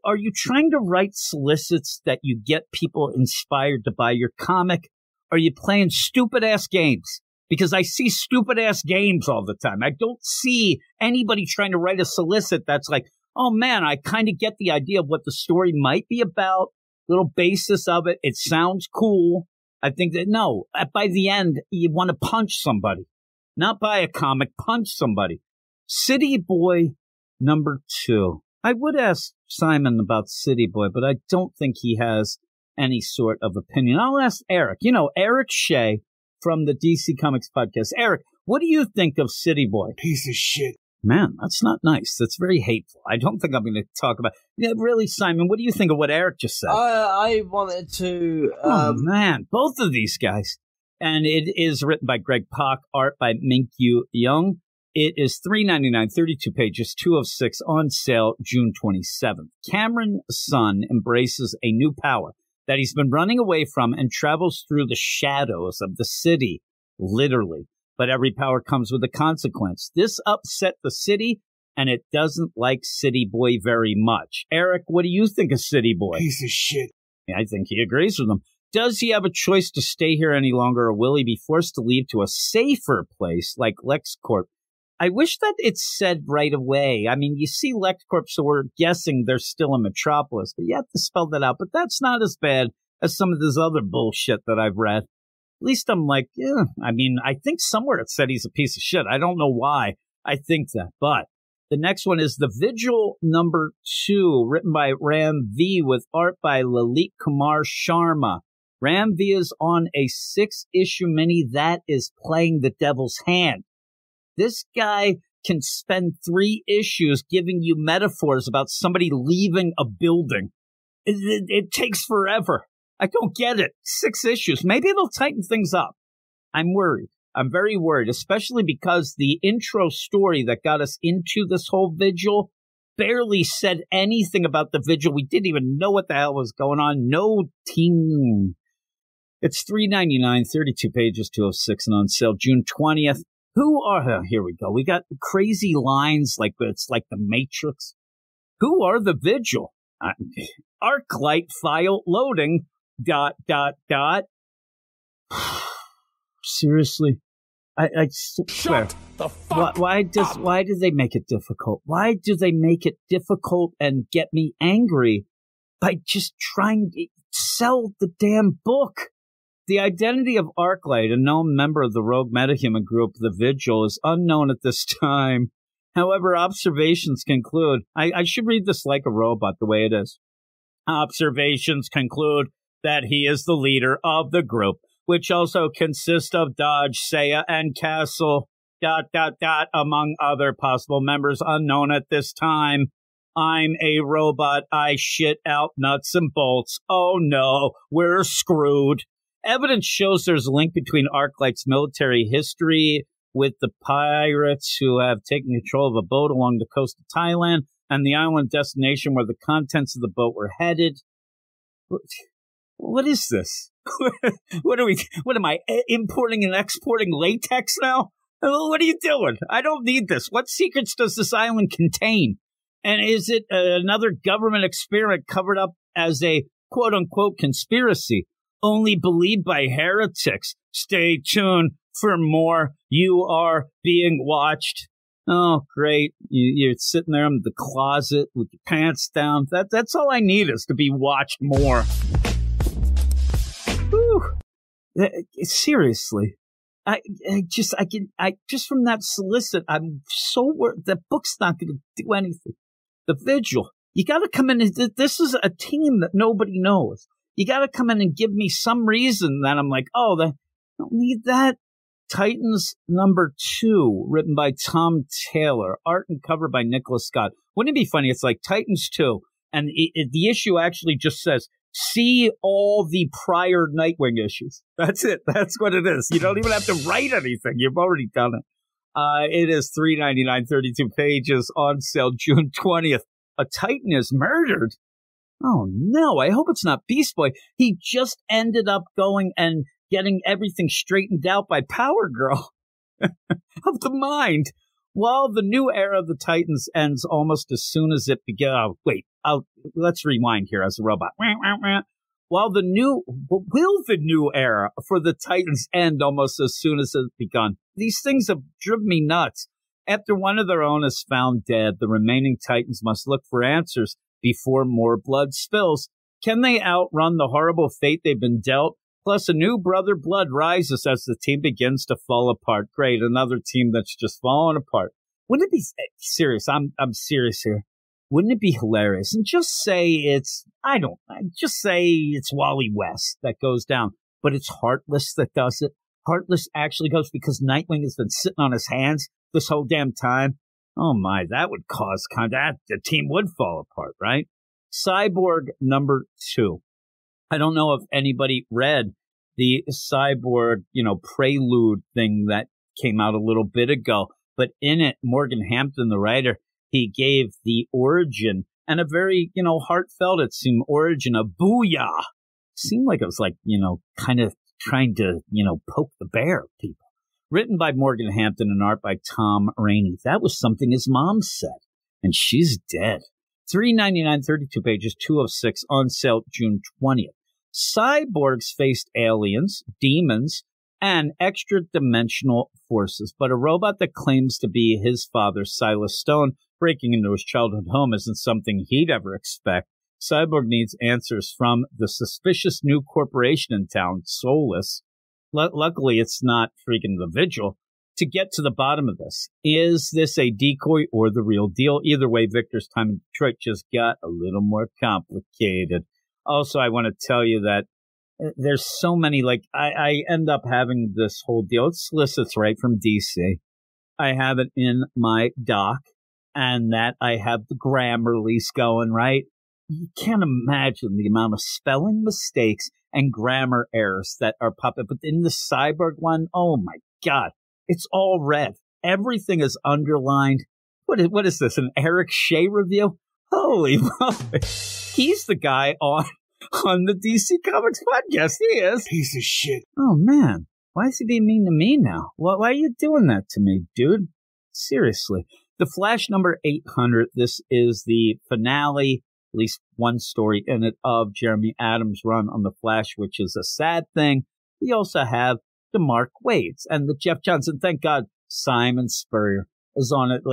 are you trying to write solicits that you get people inspired to buy your comic? Are you playing stupid-ass games? Because I see stupid-ass games all the time. I don't see anybody trying to write a solicit that's like, oh, man, I kind of get the idea of what the story might be about, little basis of it. It sounds cool. I think that, no, by the end, you want to punch somebody. Not buy a comic, punch somebody. City Boy number 2. I would ask Simon about City Boy, but I don't think he has any sort of opinion. I'll ask Eric. Eric Shea from the DC Comics podcast. Eric, What do you think of City Boy? Piece of shit. Man, that's not nice. That's very hateful. I don't think I'm going to talk about... Yeah, really, Simon, what do you think of what Eric just said? I wanted to... Oh, man, both of these guys. And it is written by Greg Pak, art by Minkyu Young. It is $3.99, 32 pages, 206, on sale June 27th. Cameron's son embraces a new power that he's been running away from and travels through the shadows of the city, literally. But every power comes with a consequence. This upset the city, and it doesn't like City Boy very much. Eric, what do you think of City Boy? Piece of shit. I think he agrees with him. Does he have a choice to stay here any longer, or will he be forced to leave to a safer place like LexCorp? I wish that it's said right away. I mean, you see LexCorp, so we're guessing they're still in Metropolis, but you have to spell that out. But that's not as bad as some of this other bullshit that I've read. At least I'm like, yeah. I mean, I think somewhere it said he's a piece of shit. I don't know why I think that. But the next one is The Vigil #2, written by Ram V with art by Lalit Kumar Sharma. Ram V is on a 6-issue mini that is playing the devil's hand. This guy can spend 3 issues giving you metaphors about somebody leaving a building. It takes forever. I don't get it. 6 issues. Maybe it'll tighten things up. I'm worried. I'm very worried, especially because the intro story that got us into this whole vigil barely said anything about the vigil. We didn't even know what the hell was going on. No team. It's $3.99, 32 pages, 206, and on sale June 20th. Who are, here we go. We got crazy lines like it's like the Matrix. Who are the Vigil? Arclight file loading, ... Seriously? I swear. Shut the fuck why do they make it difficult? Why do they make it difficult and get me angry by just trying to sell the damn book? The identity of Arclight, a known member of the rogue metahuman group, the Vigil, is unknown at this time. However, observations conclude... I should read this like a robot the way it is. Observations conclude that he is the leader of the group, which also consists of Dodge, Seiya, and Castle, ... among other possible members unknown at this time. I'm a robot. I shit out nuts and bolts. Oh no, we're screwed. Evidence shows there's a link between Arclight's military history with the pirates who have taken control of a boat along the coast of Thailand and the island destination where the contents of the boat were headed. What is this? What am I importing and exporting latex now? What are you doing? I don't need this. What secrets does this island contain? And is it another government experiment covered up as a quote-unquote conspiracy, only believed by heretics? Stay tuned for more. You are being watched. Oh, great. You're sitting there in the closet with your pants down. That's all I need, is to be watched more. Whew. Seriously. I just from that solicit, I'm so worried. The book's not going to do anything. The Vigil. You got to come in. This is a team that nobody knows. You got to come in and give me some reason that I'm like, oh, I don't need that. Titans #2, written by Tom Taylor, art and cover by Nicholas Scott. Wouldn't it be funny? It's like Titans 2, and the issue actually just says, see all the prior Nightwing issues. That's it. That's what it is. You don't even have to write anything. You've already done it. It is $3.99, 32 pages, on sale June 20th. A Titan is murdered. Oh, no. I hope it's not Beast Boy. He just ended up going and getting everything straightened out by Power Girl of the mind. While the new era of the Titans ends almost as soon as it began. Oh, wait. Let's rewind here as a robot. Will the new era for the Titans end almost as soon as it's begun? These things have driven me nuts. After one of their own is found dead, the remaining Titans must look for answers before more blood spills. Can they outrun the horrible fate they've been dealt? Plus, a new brother blood rises as the team begins to fall apart. Great, another team that's just falling apart. Wouldn't it be serious? I'm serious here. Wouldn't it be hilarious? And just say it's Wally West that goes down, but it's Heartless that does it. Heartless actually goes because Nightwing has been sitting on his hands this whole damn time. Oh my, that would cause the team would fall apart, right? Cyborg number 2. I don't know if anybody read the Cyborg, prelude thing that came out a little bit ago, but in it, Morgan Hampton, the writer, he gave the origin and a very, heartfelt, it seemed, origin of Booyah. Seemed like it was like, kind of trying to, poke the bear, people. Written by Morgan Hampton and art by Tom Rainey. That was something his mom said, and she's dead. $3.99, 32 pages, 206, on sale June 20th. Cyborgs faced aliens, demons, and extra-dimensional forces, but a robot that claims to be his father, Silas Stone, breaking into his childhood home isn't something he'd ever expect. Cyborg needs answers from the suspicious new corporation in town, Solicits. Luckily, it's not freaking the Vigil. To get to the bottom of this, is this a decoy or the real deal? Either way, Victor's time in Detroit just got a little more complicated. Also, I want to tell you that there's so many, I end up having this whole deal. It solicits right from DC. I have it in my doc, and that I have the Grammarly's going, right? You can't imagine the amount of spelling mistakes and grammar errors that are popping up. But in the Cyborg one, oh my God, it's all red. Everything is underlined. What is this, an Eric Shea review? Holy moly. He's the guy on the DC Comics podcast. He is. Piece of shit. Oh, man. Why is he being mean to me now? Why are you doing that to me, dude? Seriously. The Flash number 800. This is the finale, at least one story in it, of Jeremy Adams' run on The Flash, which is a sad thing. We also have the Mark Waid's and the Jeff Johnson. Thank God Simon Spurrier is on it.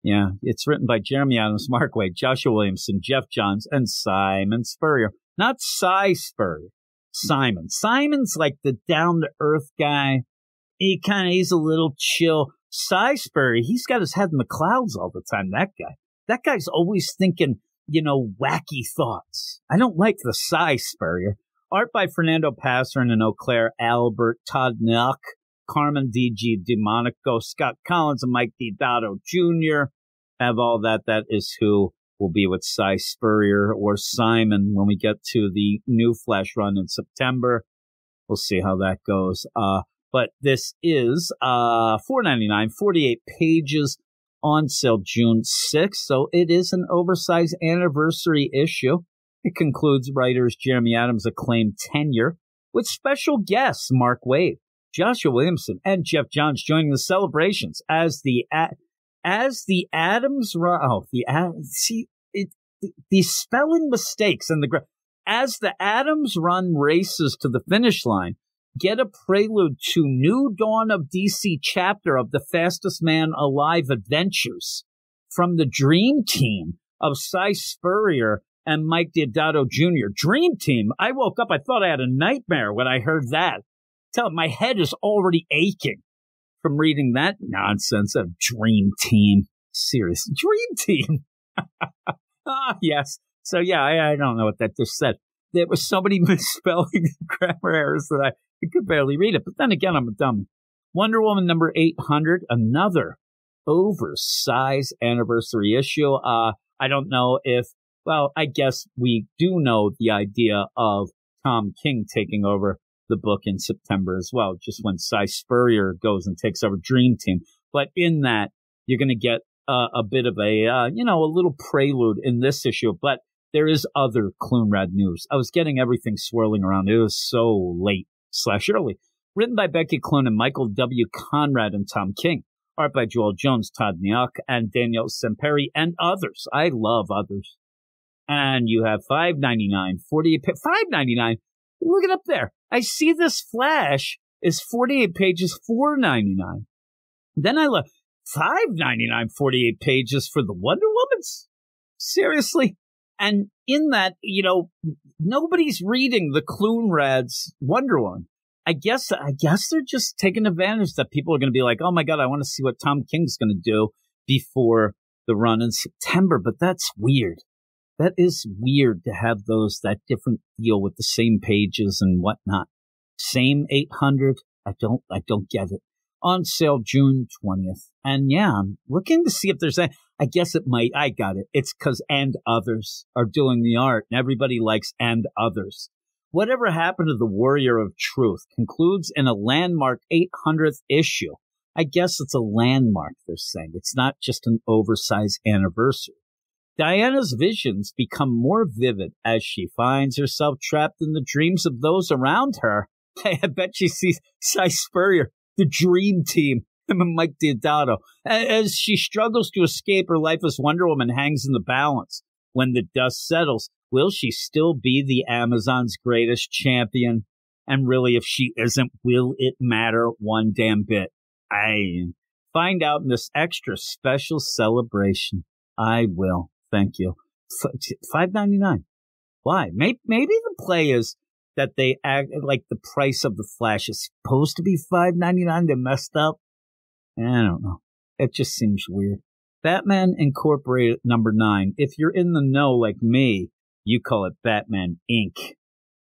Yeah, it's written by Jeremy Adams, Mark Waid, Joshua Williamson, Jeff Johns, and Simon Spurrier. Not Cy Spurrier. Simon. Simon's like the down-to-earth guy. He's a little chill. Cy Spurrier, he's got his head in the clouds all the time, that guy. That guy's always thinking, wacky thoughts. I don't like the Cy Spurrier. Art by Fernando Passeron and Eau Claire Albert, Todd Nelk, Carmen D.G. DeMonico, Scott Collins, and Mike Diodato Jr. Have all that. That is who will be with Cy Spurrier or Simon when we get to the new Flash run in September. We'll see how that goes. But this is $4.99, 48 pages, on sale June 6th. So it is an oversized anniversary issue. It concludes writers Jeremy Adams' acclaimed tenure with special guests Mark Waid, Joshua Williamson, and Jeff Johns joining the celebrations as the Adams run. Oh, the spelling mistakes and as the Adams run races to the finish line, get a prelude to New Dawn of DC chapter of the Fastest Man Alive Adventures from the Dream Team of Cy Spurrier and Mike Diodato Jr. Dream Team. I woke up, I thought I had a nightmare when I heard that. My head is already aching from reading that nonsense of Dream Team. Serious. Dream Team. Yes. So, yeah, I don't know what that just said. There was so many misspelling and grammar errors that I could barely read it. But then again, I'm a dummy. Wonder Woman number 800, another oversized anniversary issue. I don't know if, I guess we do know the idea of Tom King taking over the book in September as well, just when Cy Spurrier goes and takes over Dream Team. But in that, you're going to get a bit of a little prelude in this issue. But there is other Clunrad news. I was getting everything swirling around. It was so late/early. Written by Becky Clone and Michael W. Conrad and Tom King. Art by Joel Jones, Todd Neuk, and Daniel Semperi, and others. I love others. And you have $5.99, 48 $5.99. Look it up there. I see this Flash is 48 pages, $4.99. Then I look, $5.99, 48 pages for the Wonder Womans? Seriously? And in that, nobody's reading the Clunrad's Wonder Woman. I guess they're just taking advantage that people are going to be like, oh my God, I want to see what Tom King's going to do before the run in September. But that's weird. That is weird to have that different deal with the same pages and whatnot. Same 800. I don't get it. On sale June 20th. And yeah, I'm looking to see if there's I guess it might. I got it. It's because And Others are doing the art, and everybody likes And Others. Whatever Happened to the Warrior of Truth concludes in a landmark 800th issue. I guess it's a landmark, they're saying. It's not just an oversized anniversary. Diana's visions become more vivid as she finds herself trapped in the dreams of those around her. I bet she sees Cy Spurrier, the dream team, him and Mike Deodato. As she struggles to escape, her life as Wonder Woman hangs in the balance. When the dust settles, will she still be the Amazon's greatest champion? And really, if she isn't, will it matter one damn bit? I find out in this extra special celebration. I will. Thank you. $5.99. Why? Maybe the play is that they act like the price of the Flash is supposed to be $5.99. They messed up. I don't know. It just seems weird. Batman Incorporated #9. If you're in the know like me, you call it Batman Inc.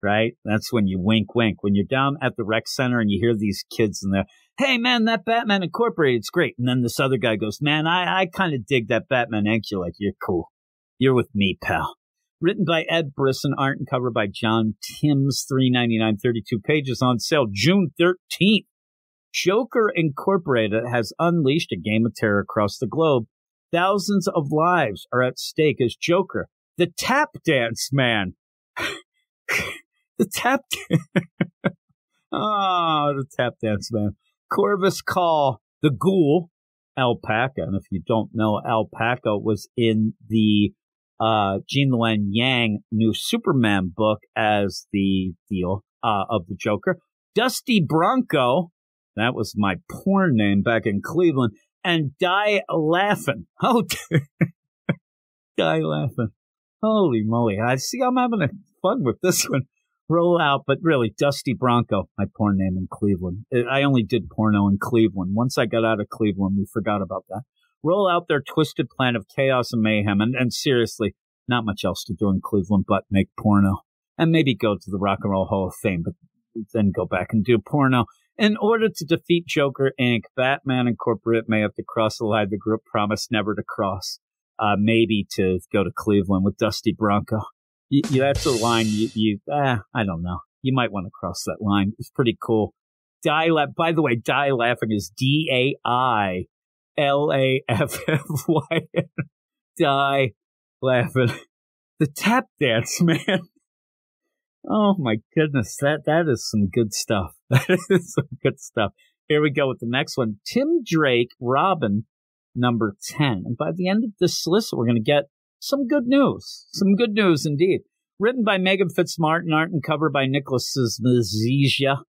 Right? That's when you wink, wink. When you're down at the rec center and you hear these kids in there, hey, man, that Batman Incorporated's great. And then this other guy goes, man, I kind of dig that Batman Inc. You're like, you're cool. You're with me, pal. Written by Ed Brisson, art and cover by John Timms, $3.99, 32 pages, on sale June 13th. Joker Incorporated has unleashed a game of terror across the globe. Thousands of lives are at stake as Joker, the tap dance man. The tap the tap dance man. Corvus Call, the Ghoul, Alpaca. And if you don't know, Alpaca was in the Jean Luen Yang new Superman book as the deal of the Joker. Dusty Bronco, that was my porn name back in Cleveland, and Die Laughing. Oh, Die Laughing. Holy moly. I see I'm having fun with this one. Roll out, but really, Dusty Bronco, my porn name in Cleveland. I only did porno in Cleveland. Once I got out of Cleveland, we forgot about that. Roll out their twisted plan of chaos and mayhem, and seriously, not much else to do in Cleveland but make porno. And maybe go to the Rock and Roll Hall of Fame, but then go back and do porno. In order to defeat Joker Inc., Batman Incorporated may have to cross the line the group promised never to cross. Maybe to go to Cleveland with Dusty Bronco. That's a line I don't know. You might want to cross that line. It's pretty cool. By the way, Die Laughing is DAILAFFY. Die Laughing. The tap dance, man. Oh my goodness. That is some good stuff. That is some good stuff. Here we go with the next one. Tim Drake, Robin, #10. And by the end of this list, we're going to get some good news. Some good news indeed. Written by Megan Fitzmartin, art and cover by Nicholas Zizia.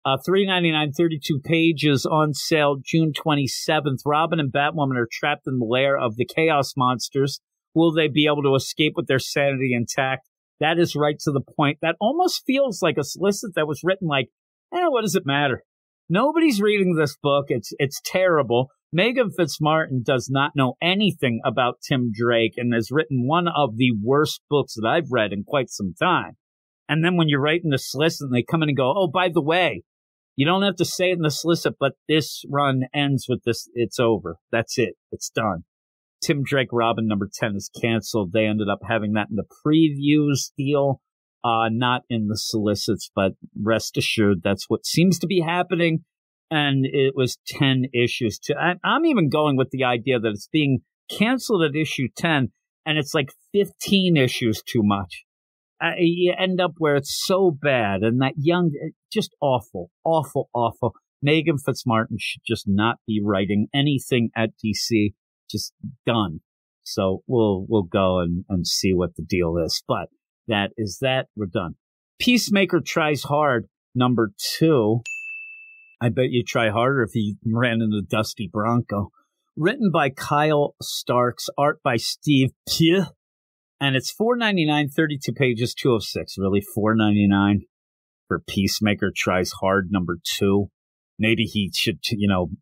$3.99, 32 pages, on sale June 27th. Robin and Batwoman are trapped in the lair of the Chaos Monsters. Will they be able to escape with their sanity intact? That is right to the point. That almost feels like a solicit that was written like, what does it matter? Nobody's reading this book. It's terrible. Megan Fitzmartin does not know anything about Tim Drake and has written one of the worst books that I've read in quite some time. And then when you're writing the solicit and they come in and go, oh, by the way, you don't have to say it in the solicit, but this run ends with this. It's over. That's it. It's done. Tim Drake Robin #10 is canceled. They ended up having that in the previews deal, not in the solicits, but rest assured that's what seems to be happening. And it was 10 issues. I'm even going with the idea that it's being canceled at issue 10, and it's like 15 issues too much. You end up where it's so bad, and that just awful, awful, awful. Megan Fitzmartin should just not be writing anything at DC. Just done. So we'll go and see what the deal is. But that is that. We're done. Peacemaker Tries Hard, #2. I bet you try harder if you ran into Dusty Bronco. Written by Kyle Starks, art by Steve Pugh. And it's $4.99, 32 pages, 206. Really, $4.99 for Peacemaker Tries Hard, #2. Maybe he should,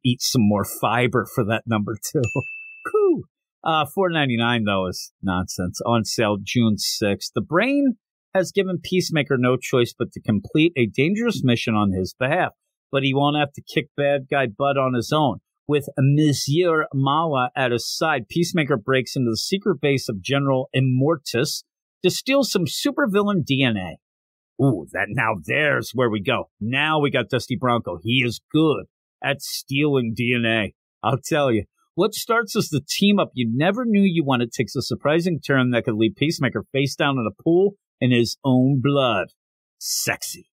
eat some more fiber for that #2. $4.99 though is nonsense. On sale June 6th. The brain has given Peacemaker no choice but to complete a dangerous mission on his behalf. But he won't have to kick bad guy butt on his own. With Monsieur Mawa at his side, Peacemaker breaks into the secret base of General Immortus to steal some supervillain DNA. Ooh, there's where we go. Now we got Dusty Bronco. He is good at stealing DNA. I'll tell you. What starts as the team-up you never knew you wanted takes a surprising turn that could leave Peacemaker face down in a pool in his own blood. Sexy.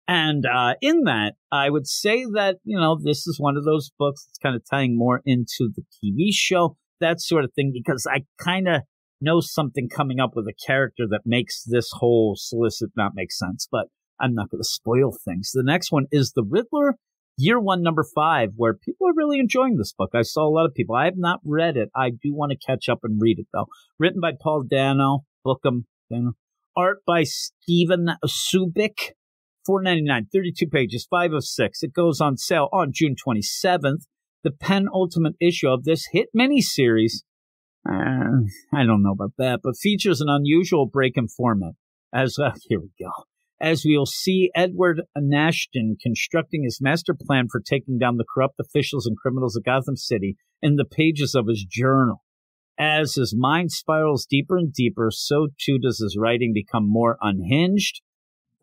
And in that, I would say that, this is one of those books that's kind of tying more into the TV show, that sort of thing, because I kind of know something coming up with a character that makes this whole Solicit not make sense, but I'm not going to spoil things. The next one is The Riddler, Year 1, Number 5, where people are really enjoying this book. I saw a lot of people. I have not read it. I do want to catch up and read it, though. Written by Paul Dano, Bookham, Dano. Art by Steven Subic, $4.99, 32 pages, 5 of 6. It goes on sale on June 27th. The penultimate issue of this hit miniseries, I don't know about that, but features an unusual break in format. Here we go. As we'll see Edward Nashton constructing his master plan for taking down the corrupt officials and criminals of Gotham City in the pages of his journal. As his mind spirals deeper and deeper, so too does his writing become more unhinged.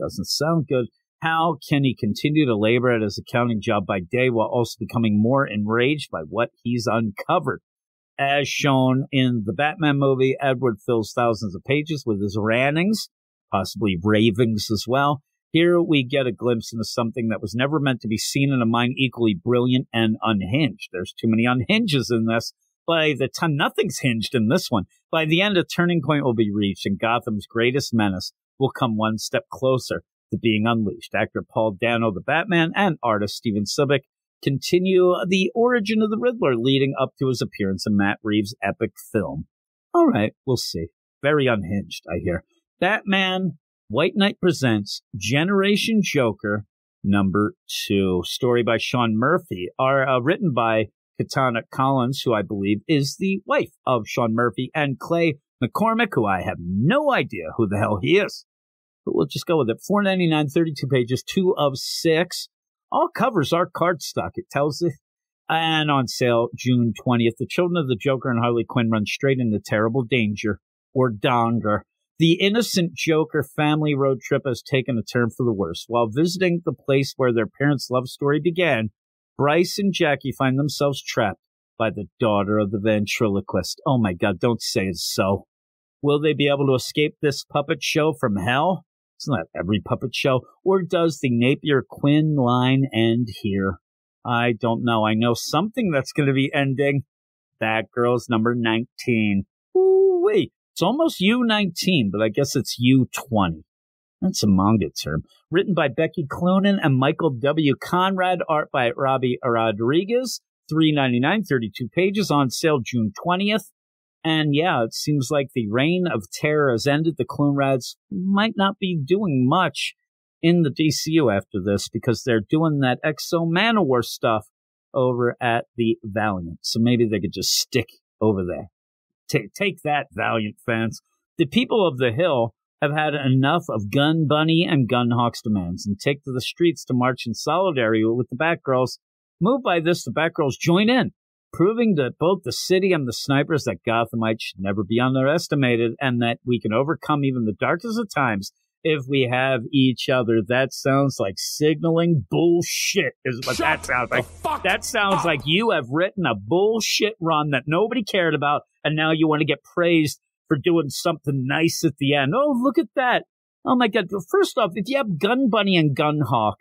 Doesn't sound good. How can he continue to labor at his accounting job by day while also becoming more enraged by what he's uncovered? As shown in the Batman movie, Edward fills thousands of pages with his rantings, possibly ravings as well. Here we get a glimpse into something that was never meant to be seen in a mind equally brilliant and unhinged. There's too many unhinges in this. By the time nothing's hinged in this one, by the end, a turning point will be reached, and Gotham's greatest menace will come one step closer to being unleashed. Actor Paul Dano, the Batman, and artist Steven Subic continue the origin of the Riddler leading up to his appearance in Matt Reeves' epic film. All right, we'll see. Very unhinged, I hear. Batman, White Knight presents Generation Joker number 2. Story by Sean Murphy. Written by Katana Collins, who I believe is the wife of Sean Murphy, and Clay McCormick, who I have no idea who the hell he is. But we'll just go with it. $4.99, 32 pages, 2 of 6. All covers are cardstock, it tells it. And on sale June 20th. The children of the Joker and Harley Quinn run straight into terrible danger, or donger. The innocent Joker family road trip has taken a turn for the worse. While visiting the place where their parents' love story began, Bryce and Jackie find themselves trapped by the daughter of the ventriloquist. Oh my God, don't say it's so. Will they be able to escape this puppet show from hell? It's not every puppet show. Or does the Napier-Quinn line end here? I don't know. I know something that's going to be ending. Batgirl's number 19. Ooh-wee. It's almost U19, but I guess it's U20. That's a manga term. Written by Becky Cloonan and Michael W. Conrad. Art by Robbie Rodriguez. $3.99, 32 pages. On sale June 20th. And yeah, it seems like the reign of terror has ended. The Cloonrads might not be doing much in the DCU after this because they're doing that Exo Manowar stuff over at the Valiant. So maybe they could just stick over there. Take that, Valiant fans. The people of the Hill have had enough of Gun Bunny and Gunhawk's demands and take to the streets to march in solidarity with the Batgirls. Moved by this, the Batgirls join in, proving to both the city and the snipers that Gothamites should never be underestimated and that we can overcome even the darkest of times if we have each other. That sounds like signaling bullshit is what that sounds like. That sounds like you have written a bullshit run that nobody cared about, and now you want to get praised for doing something nice at the end. Oh, look at that. Oh, my God. First off, if you have Gun Bunny and Gunhawk,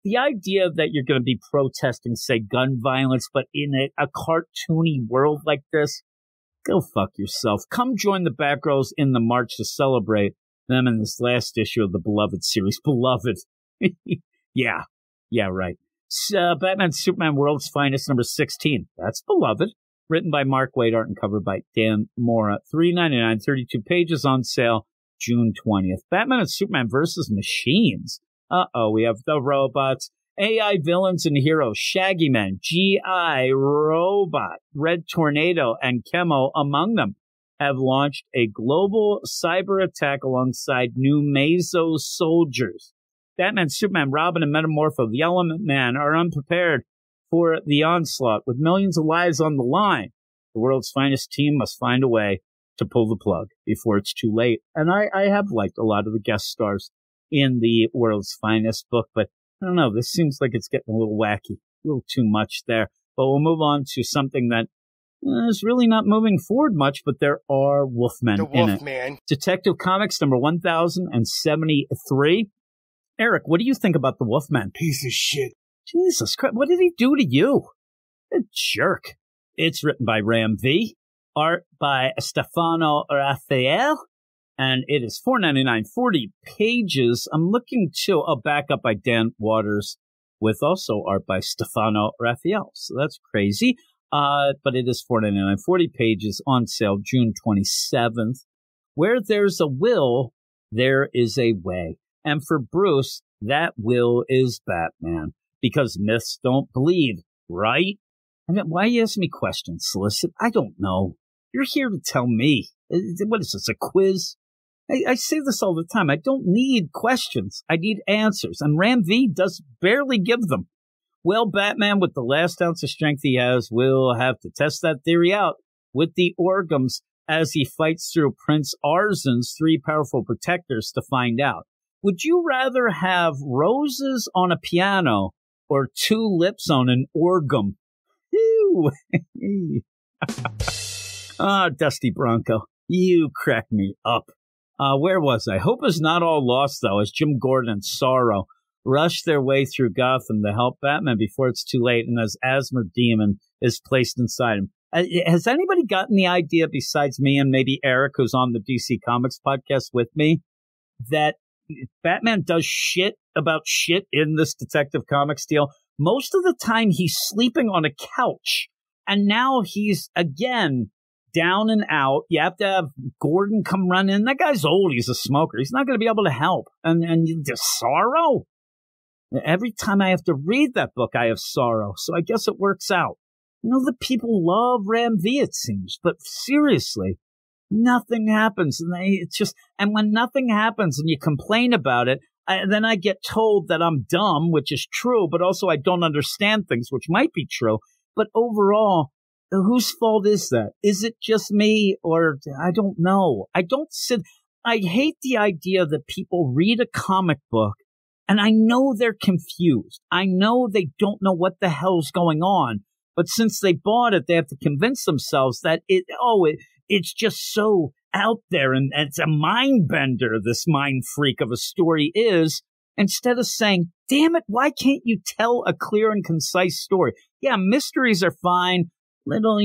the idea that you're going to be protesting, say, gun violence, but in a cartoony world like this, go fuck yourself. Come join the Batgirls in the march to celebrate them in this last issue of the Beloved series. Beloved. Yeah, right. Batman Superman World's Finest, number 16. That's Beloved. Written by Mark Waid, art and cover by Dan Mora. $3.99, 32 pages. On sale June 20th. Batman and Superman versus Machines. We have the robots, AI villains and heroes, Shaggy Man, G.I. Robot, Red Tornado, and Chemo among them. have launched a global cyber attack alongside new Meso soldiers. Batman, Superman, Robin, and Metamorpho, the Element Man, are unprepared for the onslaught. With millions of lives on the line, the world's finest team must find a way to pull the plug before it's too late. And I have liked a lot of the guest stars in the world's finest book, but I don't know, this seems like it's getting a little wacky, a little too much there. But we'll move on to something that is really not moving forward much, but there are Wolfmen in it. Wolfman. Detective Comics number 1073. Eric, what do you think about the Wolfman? Piece of shit. Jesus Christ, what did he do to you? A jerk. It's written by Ram V, art by Stefano Raphael, and it is $4.99, 40 pages. I'm looking to a backup by Dan Waters with also art by Stefano Raphael. So that's crazy. But it is $4.99, 40 pages, on sale June 27th. Where there's a will, there is a way. And for Bruce, that will is Batman. Because myths don't bleed, right? I mean, why you ask me questions, Solicit? I don't know. You're here to tell me. What is this, a quiz? I say this all the time. I don't need questions. I need answers. And Ram V does barely give them. Well, Batman, with the last ounce of strength he has, will have to test that theory out with the Orgums as he fights through Prince Arzen's 3 powerful protectors to find out. Would you rather have roses on a piano or 2 lips on an Orgum? Ew. Dusty Bronco, you crack me up. Where was I? Hope is not all lost, though, as Jim Gordon and Sorrow rush their way through Gotham to help Batman before it's too late, and as Asthma Demon is placed inside him. Has anybody gotten the idea, besides me and maybe Eric, who's on the DC Comics podcast with me, that Batman does shit about shit in this Detective Comics deal? Most of the time he's sleeping on a couch, and now he's, again, down and out. You have to have Gordon come run in. That guy's old. He's a smoker. He's not going to be able to help. And the Sorrow? Every time I have to read that book, I have sorrow. So I guess it works out. You know, the people love Ram V, it seems. But seriously, nothing happens. And when nothing happens and you complain about it, then I get told that I'm dumb, which is true, but also I don't understand things, which might be true. But overall, whose fault is that? Is it just me, or I don't know? I hate the idea that people read a comic book and I know they're confused. I know they don't know what the hell's going on. But since they bought it, they have to convince themselves that it's just so out there and it's a mind bender, this mind freak of a story is, instead of saying, damn it, why can't you tell a clear and concise story? Yeah, mysteries are fine. Little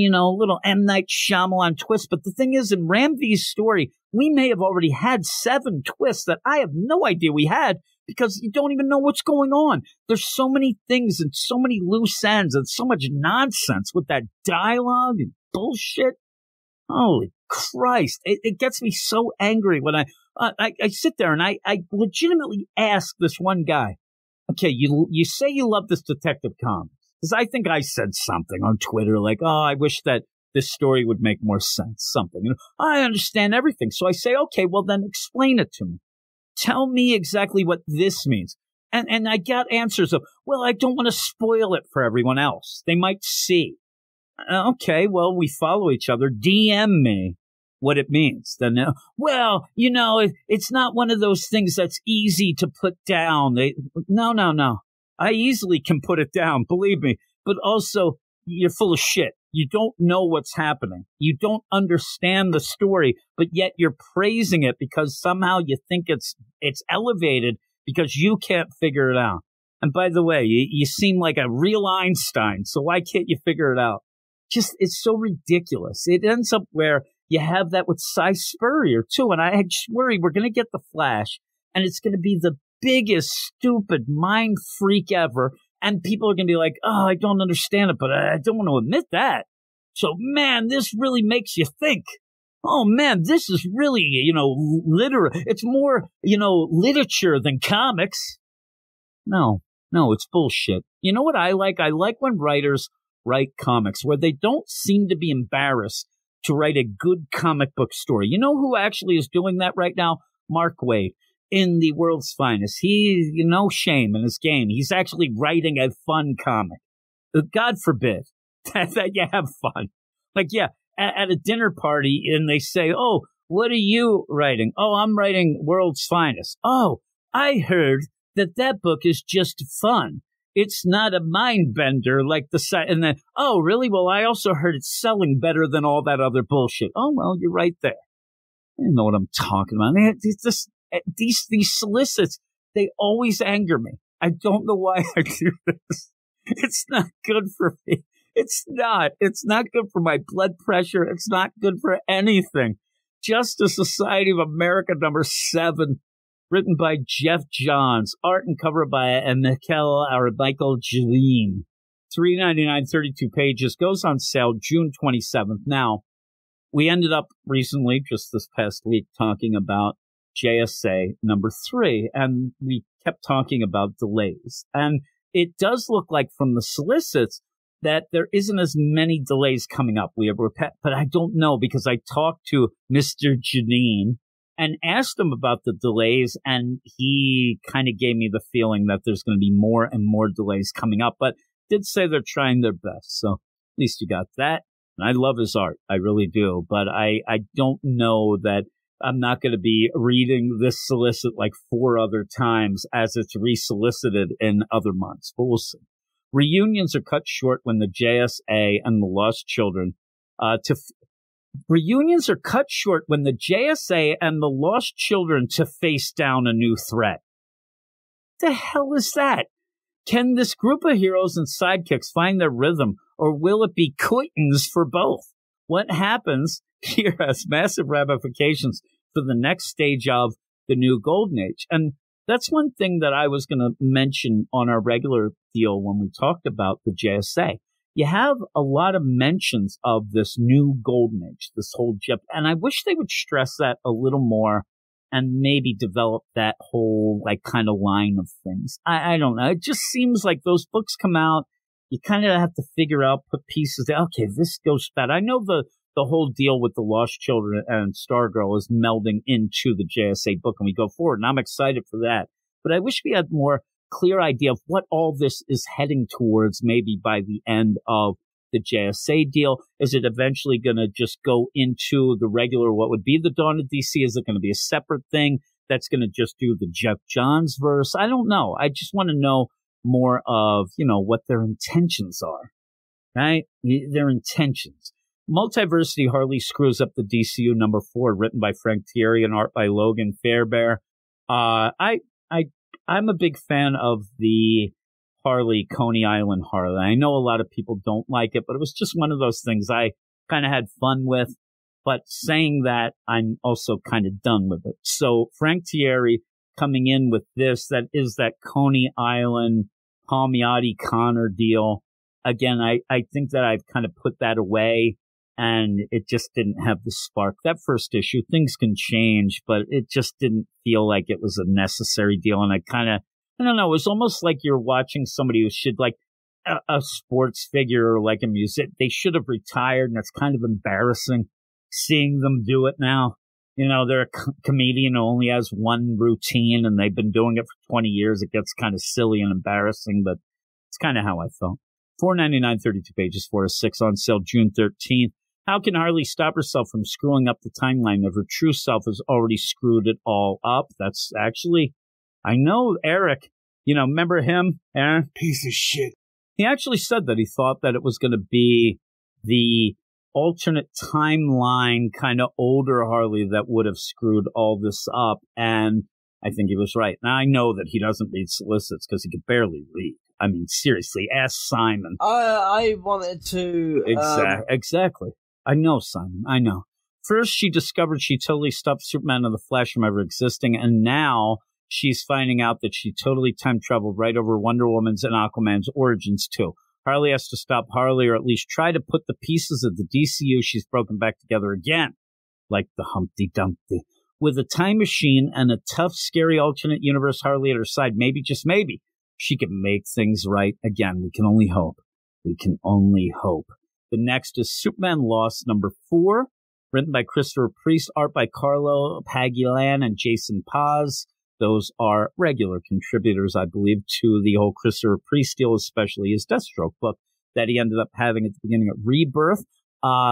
M. Night Shyamalan twist. But the thing is, in Ram V's story, we may have already had 7 twists that I have no idea we had, because you don't even know what's going on. There's so many things and so many loose ends and so much nonsense with that dialogue and bullshit. Holy Christ. It gets me so angry when I sit there and I legitimately ask this one guy, okay, you say you love this Detective Comics. Because I think I said something on Twitter like, oh, I wish that this story would make more sense, something. I understand everything. So I say, okay, well, then explain it to me. Tell me exactly what this means. And I got answers of, well, I don't want to spoil it for everyone else. They might see. Okay, well, we follow each other. DM me what it means. Then, it's not one of those things that's easy to put down. No. I easily can put it down, believe me. But also, you're full of shit. You don't know what's happening. You don't understand the story, but yet you're praising it because somehow you think it's elevated because you can't figure it out. And by the way, you seem like a real Einstein, so why can't you figure it out? Just, it's so ridiculous. It ends up where you have that with Cy Spurrier, too. And I just worry we're going to get the Flash, and it's going to be the biggest, stupid mind freak ever. And people are going to be like, oh, I don't understand it, but I don't want to admit that. So, man, this really makes you think. Oh, man, this is really, it's more, literature than comics. No, it's bullshit. You know what I like? I like when writers write comics where they don't seem to be embarrassed to write a good comic book story. You know who actually is doing that right now? Mark Waid in The World's Finest. He, no shame in his game. He's actually writing a fun comic. God forbid that you have fun. Like, yeah, at a dinner party and they say, oh, what are you writing? Oh, I'm writing World's Finest. Oh, I heard that book is just fun. It's not a mind bender like the site. And then, oh, really? Well, I also heard it's selling better than all that other bullshit. Oh, well, you're right there. I don't know what I'm talking about. These solicits, they always anger me. I don't know why I do this. It's not good for me. It's not. It's not good for my blood pressure. It's not good for anything. Justice Society of America #7, written by Jeff Johns, art and cover by Michael Jeline. $3.99, 32 pages, goes on sale June 27th. Now, we ended up recently, just this past week, talking about JSA #3, and we kept talking about delays. And it does look like from the solicits that there isn't as many delays coming up. But I don't know, because I talked to Mr. Janine and asked him about the delays, and he kind of gave me the feeling that there's going to be more and more delays coming up, but did say they're trying their best. So at least you got that. And I love his art. I really do. But I don't know that I'm not going to be reading this solicit like 4 other times as it's resolicited in other months. But we'll see. Reunions are cut short when the JSA and the Lost Children Reunions are cut short when the JSA and the Lost Children to face down a new threat. The hell is that? Can this group of heroes and sidekicks find their rhythm, or will it be curtains for both? What happens here has massive ramifications for the next stage of the new Golden Age. And that's one thing that I was going to mention on our regular deal when we talked about the JSA. You have a lot of mentions of this new Golden Age, this whole and I wish they would stress that a little more and maybe develop that whole like kind of line of things. I don't know. It just seems like those books come out, you kind of have to figure out, put pieces. Okay, this goes that. I know the whole deal with the Lost Children and Stargirl is melding into the JSA book, and we go forward, and I'm excited for that. But I wish we had more clear idea of what all this is heading towards, maybe by the end of the JSA deal. Is it eventually going to just go into the regular, what would be the Dawn of DC? Is it going to be a separate thing that's going to just do the Jeff Johns verse? I don't know. I just want to know more of, what their intentions are, right? Their intentions. Multiversity Harley screws up the DCU #4, written by Frank Thierry and art by Logan Fairbairn. I'm a big fan of the Harley, Coney Island Harley. I know a lot of people don't like it, but it was just one of those things I kind of had fun with. But saying that, I'm also kind of done with it. So Frank Thierry coming in with this, that is that Coney Island, Palmiotti Connor deal. Again, I think that I've kind of put that away, and it just didn't have the spark. That first issue, things can change, but it just didn't feel like it was a necessary deal. And I don't know, it was almost like you're watching somebody who should, like a sports figure or like a musician. They should have retired, and it's kind of embarrassing seeing them do it now. They're a comedian who only has one routine, and they've been doing it for 20 years. It gets kind of silly and embarrassing, but it's kind of how I felt. $4.99, 32 pages, 4/6, on sale June 13th. How can Harley stop herself from screwing up the timeline if her true self has already screwed it all up? That's actually, I know Eric, remember him, Aaron? Piece of shit. He actually said that he thought that it was going to be the alternate timeline kind of older Harley that would have screwed all this up. And I think he was right. Now, I know that he doesn't read solicits because he could barely read. I mean, seriously, ask Simon. I wanted to... Exactly. I know, Simon. I know. First, she discovered she totally stopped Superman and the Flash from ever existing, and now she's finding out that she totally time traveled right over Wonder Woman's and Aquaman's origins, too. Harley has to stop Harley, or at least try to put the pieces of the DCU she's broken back together again, like the Humpty Dumpty. With a time machine and a tough, scary alternate universe Harley at her side, maybe, just maybe, she can make things right again. We can only hope. We can only hope. The next is Superman Lost #4, written by Christopher Priest, art by Carlo Pagilan and Jason Paz. Those are regular contributors, I believe, to the whole Christopher Priest deal, especially his Deathstroke book that he ended up having at the beginning of Rebirth,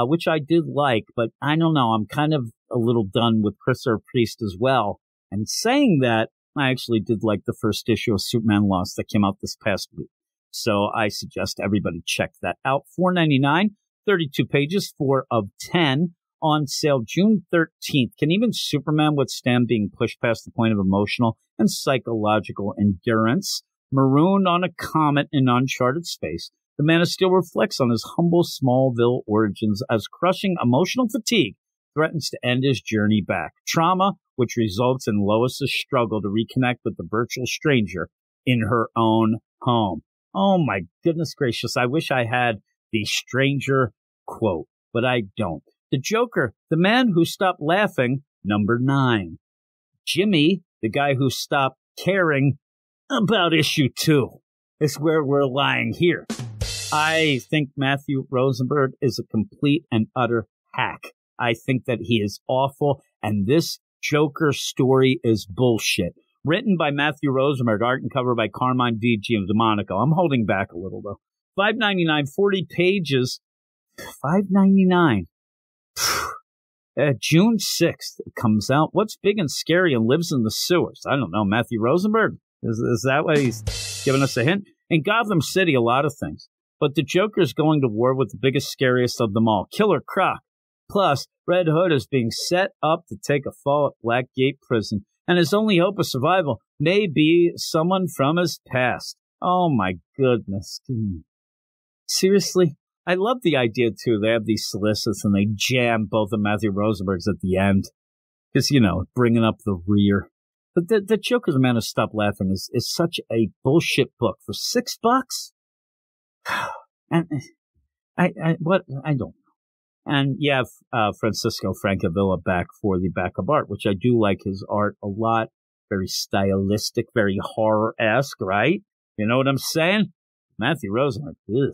which I did like, but I don't know. I'm kind of a little done with Christopher Priest as well. And saying that, I actually did like the first issue of Superman Lost that came out this past week. So I suggest everybody check that out. $4.99, 32 pages, 4 of 10, on sale June 13th. Can even Superman withstand being pushed past the point of emotional and psychological endurance? Marooned on a comet in uncharted space, the Man of Steel reflects on his humble Smallville origins as crushing emotional fatigue threatens to end his journey back. Trauma, which results in Lois's struggle to reconnect with the virtual stranger in her own home. Oh my goodness gracious. I wish I had the stranger quote, but I don't. The Joker, the man who stopped laughing, #9. Jimmy, the guy who stopped caring about issue 2, is where we're lying here. I think Matthew Rosenberg is a complete and utter hack. I think that he is awful, and this Joker story is bullshit. Written by Matthew Rosenberg, art and cover by Carmine D. Giandomenico. I'm holding back a little, though. $5.99, 40 pages. $5.99. June 6th, it comes out. What's big and scary and lives in the sewers? I don't know. Matthew Rosenberg? Is that what he's giving us a hint? In Gotham City, a lot of things. But the Joker's going to war with the biggest, scariest of them all, Killer Croc. Plus, Red Hood is being set up to take a fall at Blackgate Prison, and his only hope of survival may be someone from his past. Oh my goodness. Seriously? I love the idea, too. They have these solicits, and they jam both of Matthew Rosenberg's at the end. Because, bringing up the rear. But the Joker's Man Who Stopped Laughing is such a bullshit book for $6. And I don't know. And you have Francisco Francavilla back for the backup art, which I do like his art a lot. Very stylistic, very horror-esque, right? You know what I'm saying? Matthew Rosenberg. Ugh.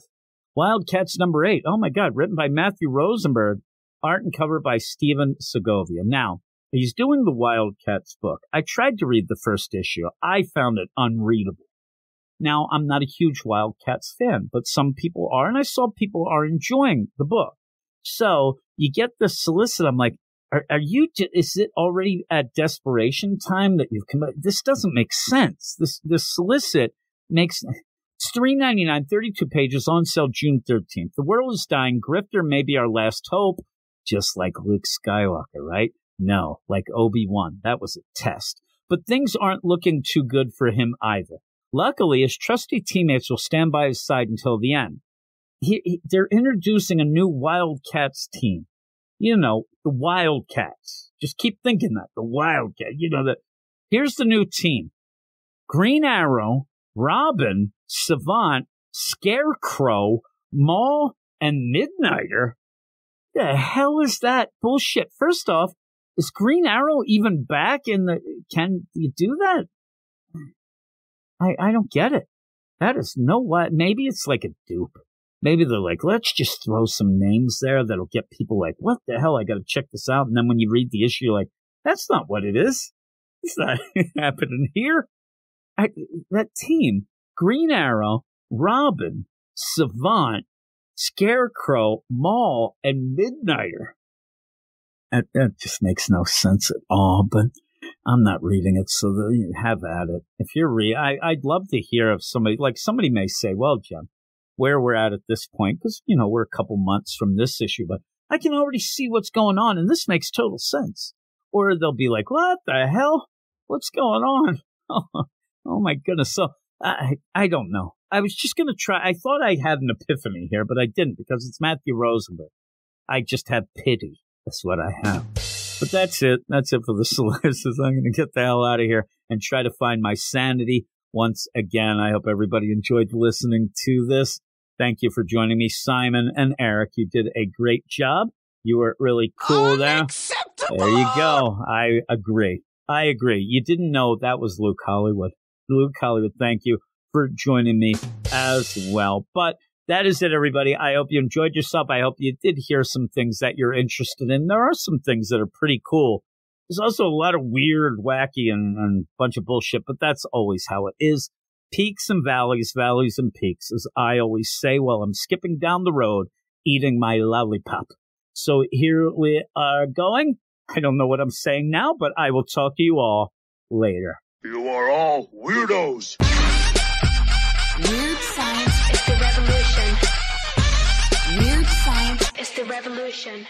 Wildcats #8. Oh my God, written by Matthew Rosenberg, art and cover by Steven Segovia. Now, he's doing the Wildcats book. I tried to read the first issue. I found it unreadable. Now, I'm not a huge Wildcats fan, but some people are, and I saw people are enjoying the book. So you get the solicit. I'm like, are you, is it already at desperation time that you've come? This doesn't make sense. This solicit makes, it's $3.99, 32 pages, on sale June 13th. The world is dying. Grifter may be our last hope, just like Luke Skywalker, right? No, like Obi-Wan. That was a test. But things aren't looking too good for him either. Luckily, his trusty teammates will stand by his side until the end. They're introducing a new Wildcats team. The Wildcats. Just keep thinking that. The Wildcats. Here's the new team. Green Arrow, Robin, Savant, Scarecrow, Maul, and Midnighter. The hell is that bullshit? First off, is Green Arrow even back in the... Can you do that? I don't get it. That is no what. Maybe it's like a dupe. Maybe they're like, let's just throw some names there that'll get people like, what the hell? I got to check this out. And then when you read the issue, you're like, that's not what it is. It's not happening here. That team, Green Arrow, Robin, Savant, Scarecrow, Maul, and Midnighter. That just makes no sense at all, but I'm not reading it, so have at it. If you're I'd love to hear of somebody, like somebody may say, well, Jim, where we're at this point, because, we're a couple months from this issue, but I can already see what's going on, and this makes total sense. Or they'll be like, what the hell? What's going on? Oh my goodness. So I don't know. I was just going to try. I thought I had an epiphany here, but I didn't, because it's Matthew Rosenberg. I just have pity. That's what I have. But that's it. That's it for the solicits. I'm going to get the hell out of here and try to find my sanity once again. I hope everybody enjoyed listening to this. Thank you for joining me, Simon and Eric. You did a great job. You were really cool there. There you go. I agree. You didn't know that was Luke Hollywood. Luke Hollywood, thank you for joining me as well. But that is it, everybody. I hope you enjoyed yourself. I hope you did hear some things that you're interested in. There are some things that are pretty cool. There's also a lot of weird, wacky, and bunch of bullshit, but that's always how it is. Peaks and valleys, valleys and peaks, as I always say while I'm skipping down the road, eating my lollipop. So here we are going. I don't know what I'm saying now, but I will talk to you all later. You are all weirdos. Weird science is the revolution. Weird science is the revolution.